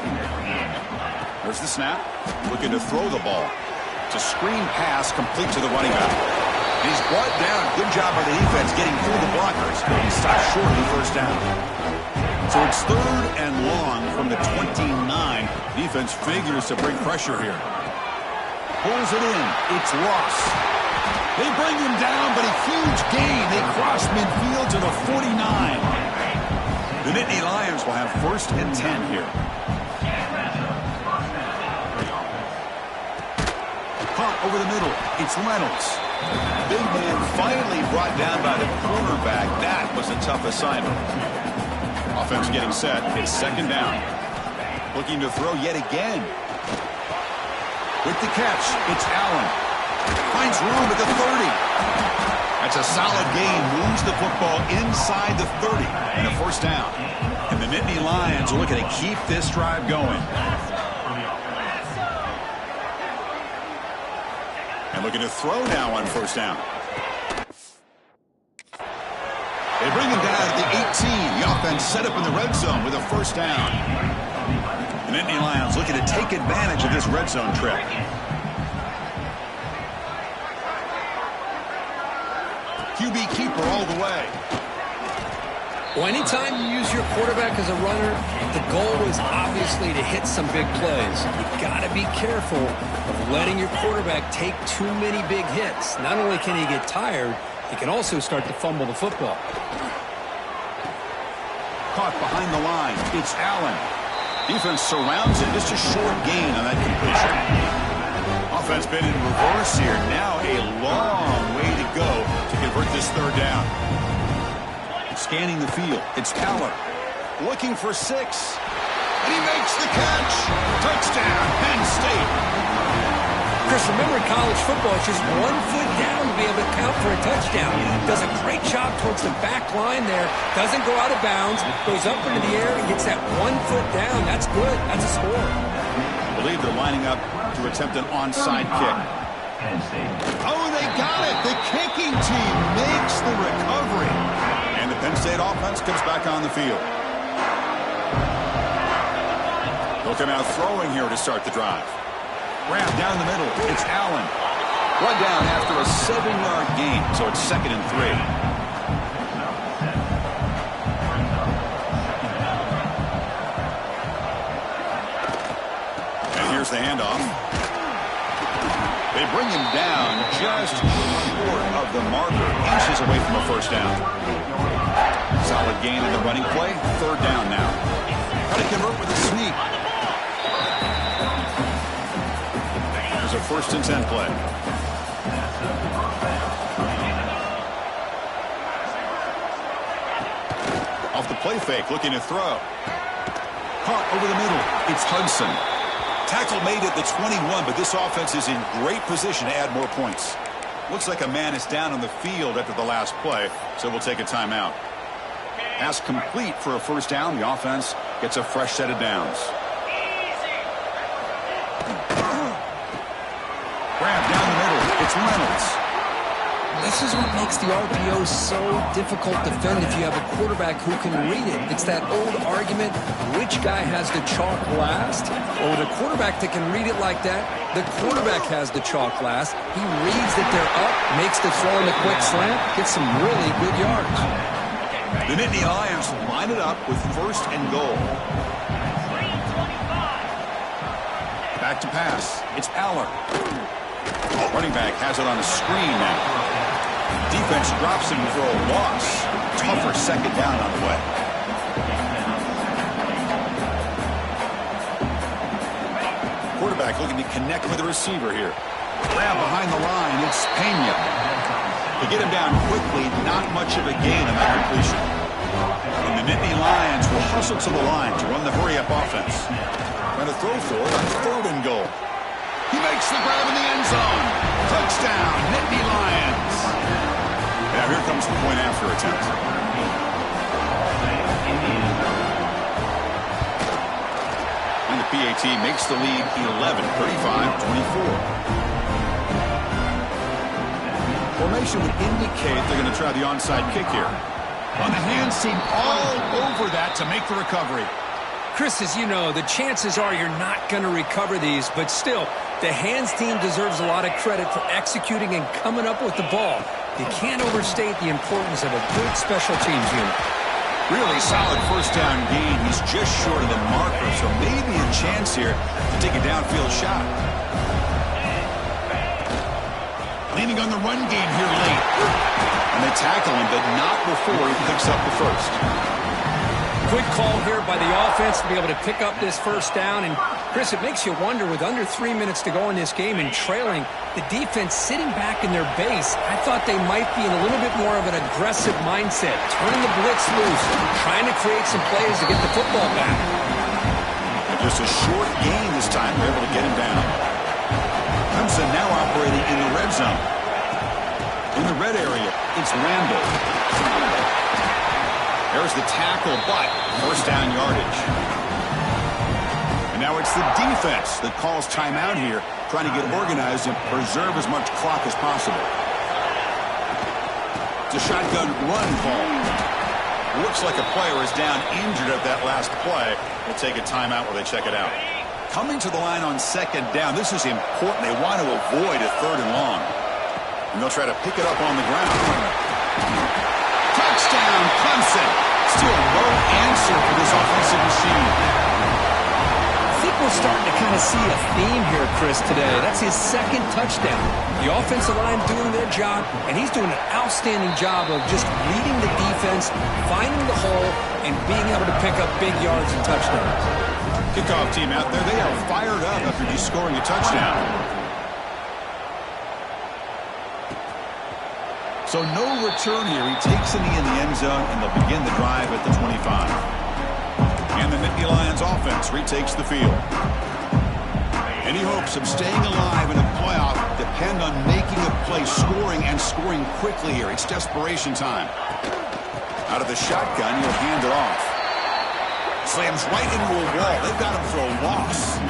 There's the snap. Looking to throw the ball. It's a screen pass complete to the running back. He's brought down. Good job by the defense getting through the blockers. He stopped short of the first down. So it's third and long from the 29. Defense figures to bring pressure here. Pulls it in. It's Ross. They bring him down, but a huge gain. They cross midfield to the 49. The Nittany Lions will have first and 10 here. Caught over the middle. It's Reynolds. Big man finally brought down by the cornerback. That was a tough assignment. Offense getting set. It's second down. Looking to throw yet again. With the catch, it's Allen. Finds room at the 30. That's a solid gain. Moves the football inside the 30. And a first down. And the Nittany Lions are looking to keep this drive going. And looking to throw now on first down. They bring him down at the 18. The offense set up in the red zone with a first down. The Nittany Lions looking to take advantage of this red zone trip. QB keeper all the way. Well, anytime you use your quarterback as a runner, the goal is obviously to hit some big plays. You've got to be careful of letting your quarterback take too many big hits. Not only can he get tired, he can also start to fumble the football. Caught behind the line. It's Allen. Defense surrounds it. Just a short gain on that completion. Offense been in reverse here. Now a long way to go to convert this third down. Scanning the field. It's Aller. Looking for 6. And he makes the catch. Touchdown, Penn State. Chris, remember in college football, it's just 1 foot down to be able to count for a touchdown. Does a great job towards the back line there. Doesn't go out of bounds. Goes up into the air and gets that 1 foot down. That's good. That's a score. I believe they're lining up to attempt an onside kick. Oh, they got it. The kicking team makes the recovery. State offense comes back on the field. They'll come out throwing here to start the drive. Grab down the middle. It's Allen. One down after a 7-yard gain, so it's 2nd and 3. And here's the handoff. They bring him down just short of the marker, inches away from a first down. Solid gain in the running play. 3rd down now. Got to convert with a sneak. There's a 1st and 10 play. Off the play fake, looking to throw. Caught over the middle. It's Hudson. Tackle made at the 21, but this offense is in great position to add more points. Looks like a man is down on the field after the last play, so we'll take a timeout. Pass complete for a 1st down. The offense gets a fresh set of downs. Grab down the middle. It's Reynolds. This is what makes the RPO so difficult to defend if you have a quarterback who can read it. It's that old argument, which guy has the chalk last? Well, with a quarterback that can read it like that, the quarterback has the chalk last. He reads that they're up, makes the throw in the quick slant, gets some really good yards. The Nittany Lions line it up with 1st and goal. Back to pass. It's Aller. Running back has it on a screen now. Defense drops him for a loss. Tougher 2nd down on the way. Quarterback looking to connect with the receiver here. Grab behind the line. It's Pena. To get him down quickly, not much of a gain on that completion. And the Nittany Lions will hustle to the line to run the hurry-up offense. Trying to throw for it on 3rd and goal. He makes the grab in the end zone. Touchdown, Nittany Lions. Now here comes the point after attempt. And the PAT makes the lead 11, 35-24. Formation would indicate they're going to try the onside kick here. On the hands team all over that to make the recovery. Chris, as you know, the chances are you're not going to recover these, but still, the hands team deserves a lot of credit for executing and coming up with the ball. You can't overstate the importance of a good special teams unit. Really solid 1st down gain. He's just short of the marker, so maybe a chance here to take a downfield shot. Leaning on the run game here late. And they tackle him, but not before he picks up the 1st. Good call here by the offense to be able to pick up this 1st down. And, Chris, it makes you wonder, with under 3 minutes to go in this game and trailing, the defense sitting back in their base, I thought they might be in a little bit more of an aggressive mindset, turning the blitz loose, trying to create some plays to get the football back. And just a short gain this time. They're able to get him down. Clemson now operating in the red zone. In the red area, it's Randall. There's the tackle, but 1st down yardage. And now it's the defense that calls timeout here, trying to get organized and preserve as much clock as possible. It's a shotgun run call. Looks like a player is down injured at that last play. We'll take a timeout while they check it out. Coming to the line on 2nd down, this is important. They want to avoid a 3rd and long. And they'll try to pick it up on the ground. Touchdown, Clemson. Still no answer for this offensive machine. I think we're starting to kind of see a theme here, Chris, today. That's his 2nd touchdown. The offensive line doing their job, and he's doing an outstanding job of just leading the defense, finding the hole, and being able to pick up big yards and touchdowns. Kickoff team out there, they are fired up after just scoring a touchdown. So no return here. He takes a knee in the end zone, and they'll begin the drive at the 25. And the Nittany Lions offense retakes the field. Any hopes of staying alive in a playoff depend on making a play, scoring, and scoring quickly here. It's desperation time. Out of the shotgun, he'll hand it off. Slams right into a wall. They've got him for a loss.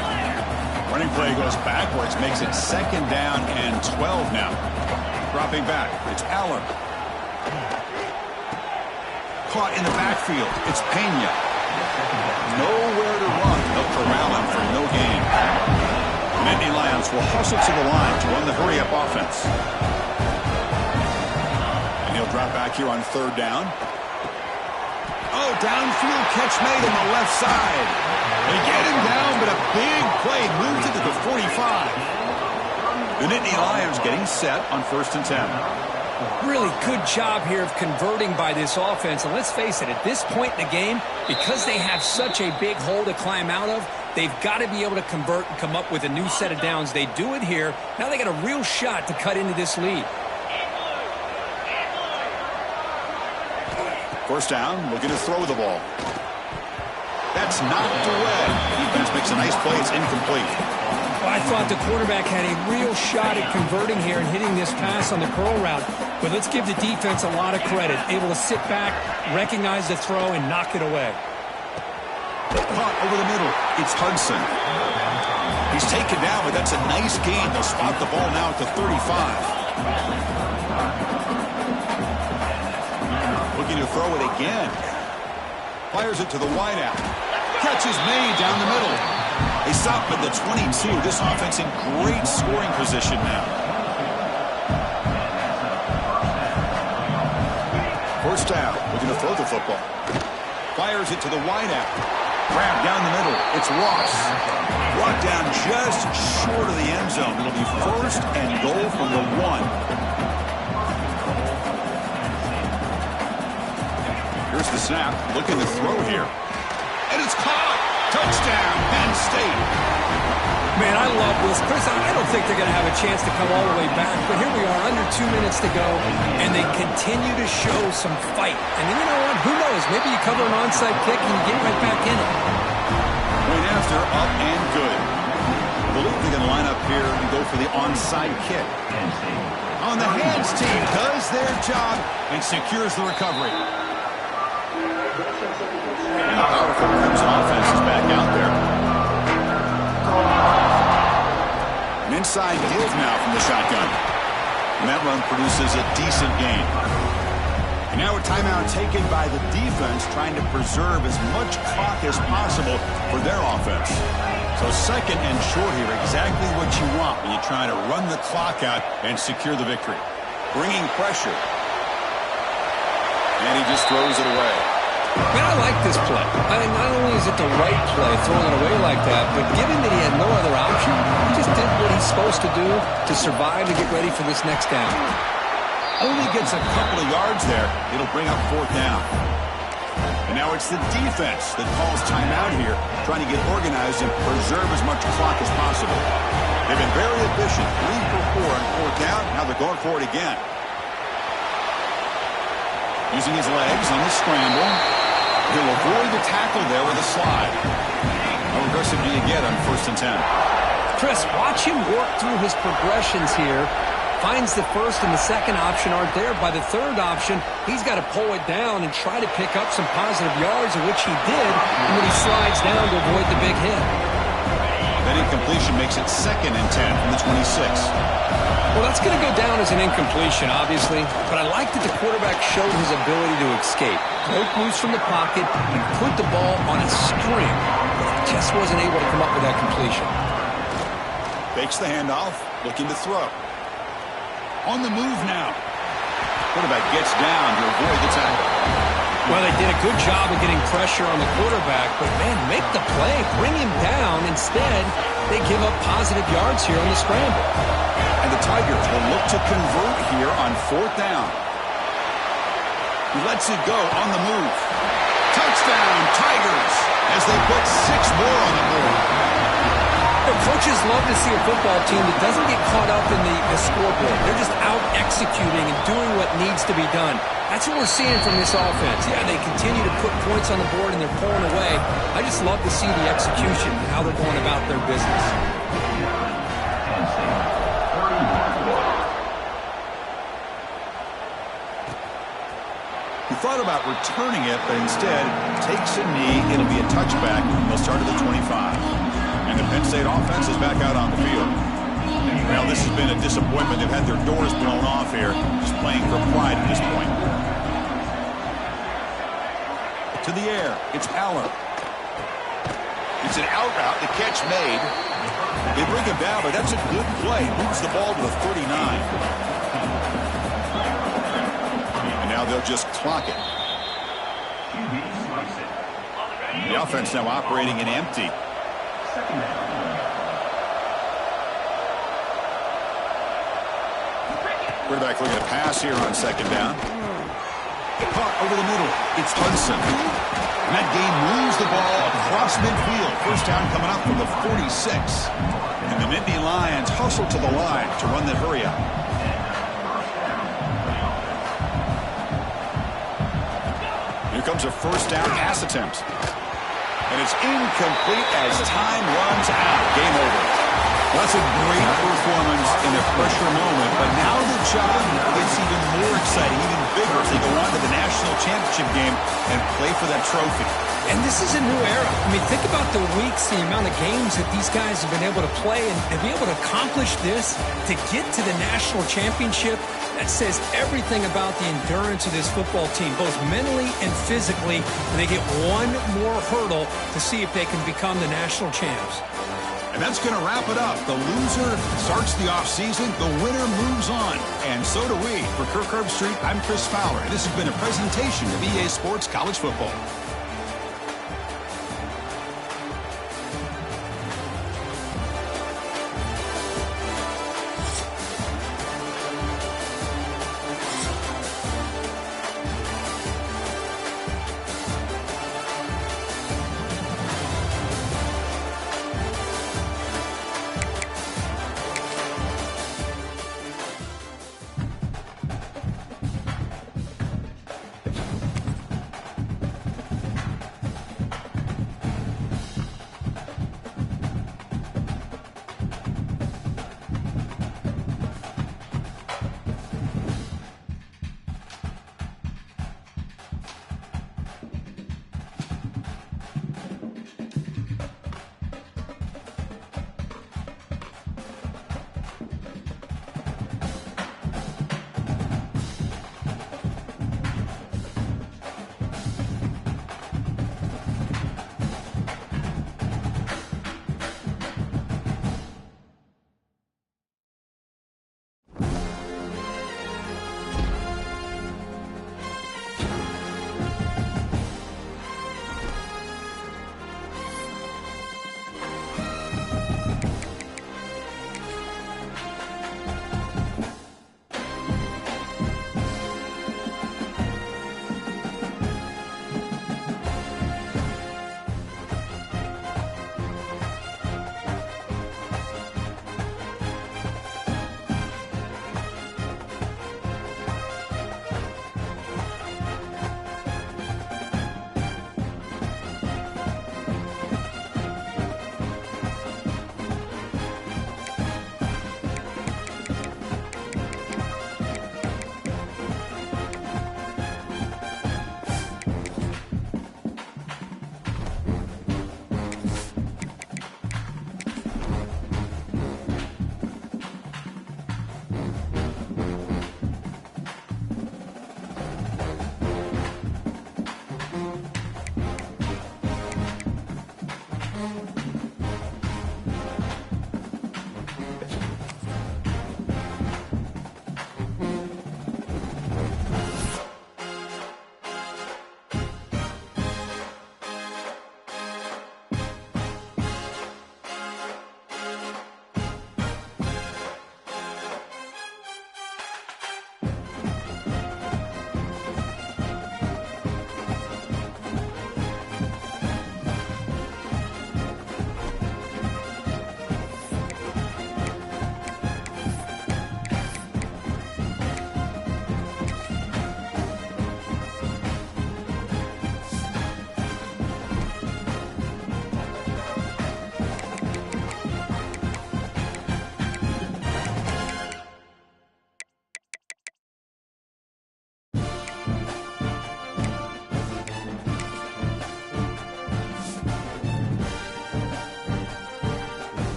Running play goes backwards, makes it 2nd down and 12 now. Dropping back, it's Allen. caught in the backfield. It's Pena. Nowhere to run. They'll corral him for no gain. Nittany Lions will hustle to the line to run the hurry-up offense. And he'll drop back here on third down. Oh, downfield catch made on the left side. They get him down, but a big play moves it to the 45. The Nittany Lions getting set on 1st and 10. Really good job here of converting by this offense. And let's face it, at this point in the game, because they have such a big hole to climb out of, they've got to be able to convert and come up with a new set of downs. They do it here. Now they got a real shot to cut into this lead. First down, looking to throw the ball. That's knocked away. Defense makes a nice play. It's incomplete. Well, I thought the quarterback had a real shot at converting here and hitting this pass on the curl route. But let's give the defense a lot of credit. Able to sit back, recognize the throw, and knock it away. Caught over the middle. It's Hudson. He's taken down, but that's a nice gain. They'll spot the ball now at the 35. Looking to throw it again. Fires it to the wideout. Catch is made down the middle. They stop at the 22. This offense in great scoring position now. First down. Looking to throw the football. Fires it to the wideout. Grab down the middle. It's Ross. Brought down just short of the end zone. It'll be 1st and goal from the 1. Here's the snap. Looking to throw here. And it's caught. Touchdown, Penn State. Man, I love this. Chris, I don't think they're going to have a chance to come all the way back. But here we are, under 2 minutes to go, and they continue to show some fight. And then you know what? Who knows? Maybe you cover an onside kick and you get right back in it. Point after, up and good. I believe they're going to line up here and go for the onside kick. On the hands team does their job and secures the recovery. And the powerful Crimson offense is back out there. An inside give now from the shotgun. And that run produces a decent gain. And now a timeout taken by the defense, trying to preserve as much clock as possible for their offense. So 2nd and short here, exactly what you want when you're trying to run the clock out and secure the victory. Bringing pressure. And he just throws it away. Man, I like this play. I mean, not only is it the right play, throwing it away like that, but given that he had no other option, he just did what he's supposed to do to survive and get ready for this next down. Only gets a couple of yards there. It'll bring up 4th down. And now it's the defense that calls timeout here, trying to get organized and preserve as much clock as possible. They've been very efficient, 3 for 4 on 4th down. Now they're going for it again. Using his legs on the scramble. He'll avoid the tackle there with a slide. How aggressive do you get on 1st and 10? Chris, watch him work through his progressions here. Finds the 1st and the 2nd option aren't there. By the 3rd option, he's got to pull it down and try to pick up some positive yards, of which he did, and then he slides down to avoid the big hit. That incompletion makes it 2nd and 10 from the 26. Well, that's going to go down as an incompletion, obviously, but I like that the quarterback showed his ability to escape. Broke loose from the pocket and put the ball on a string, but just wasn't able to come up with that completion. Fakes the handoff, looking to throw. On the move now. Quarterback gets down to avoid the tackle. Well, they did a good job of getting pressure on the quarterback, but, man, make the play, bring him down. Instead, they give up positive yards here on the scramble. And the Tigers will look to convert here on 4th down. He lets it go on the move. Touchdown, Tigers, as they put 6 more on the board. Coaches love to see a football team that doesn't get caught up in the scoreboard. They're just out executing and doing what needs to be done. That's what we're seeing from this offense. Yeah, they continue to put points on the board and they're pulling away. I just love to see the execution and how they're going about their business. He thought about returning it, but instead takes a knee. It'll be a touchback. They'll start at the 25. And the Penn State offense is back out on the field. Well, this has been a disappointment. They've had their doors blown off here, just playing for pride at this point. To the air. It's Aller. It's an out route. The catch made. They bring him down, but that's a good play. Moves the ball to the 39. And now they'll just clock it. The offense now operating in empty. Quarterback looking to pass here on second down. Caught over the middle. It's Hudson. And that game moves the ball across midfield. First down coming up from the 46. And the Nittany Lions hustle to the line to run that hurry up. Here comes a first down pass attempt. And it's incomplete as time runs out. Game over. Well, that's a great performance in a pressure moment, but now the job gets even more exciting, even bigger as they go on to the national championship game and play for that trophy. And this is a new era. I mean, think about the weeks, the amount of games that these guys have been able to play, and to be able to accomplish this, to get to the national championship, that says everything about the endurance of this football team, both mentally and physically. And they get one more hurdle to see if they can become the national champs. And that's going to wrap it up. The loser starts the offseason. The winner moves on. And so do we. For Kirk Herbstreit, I'm Chris Fowler. And this has been a presentation of EA Sports College Football.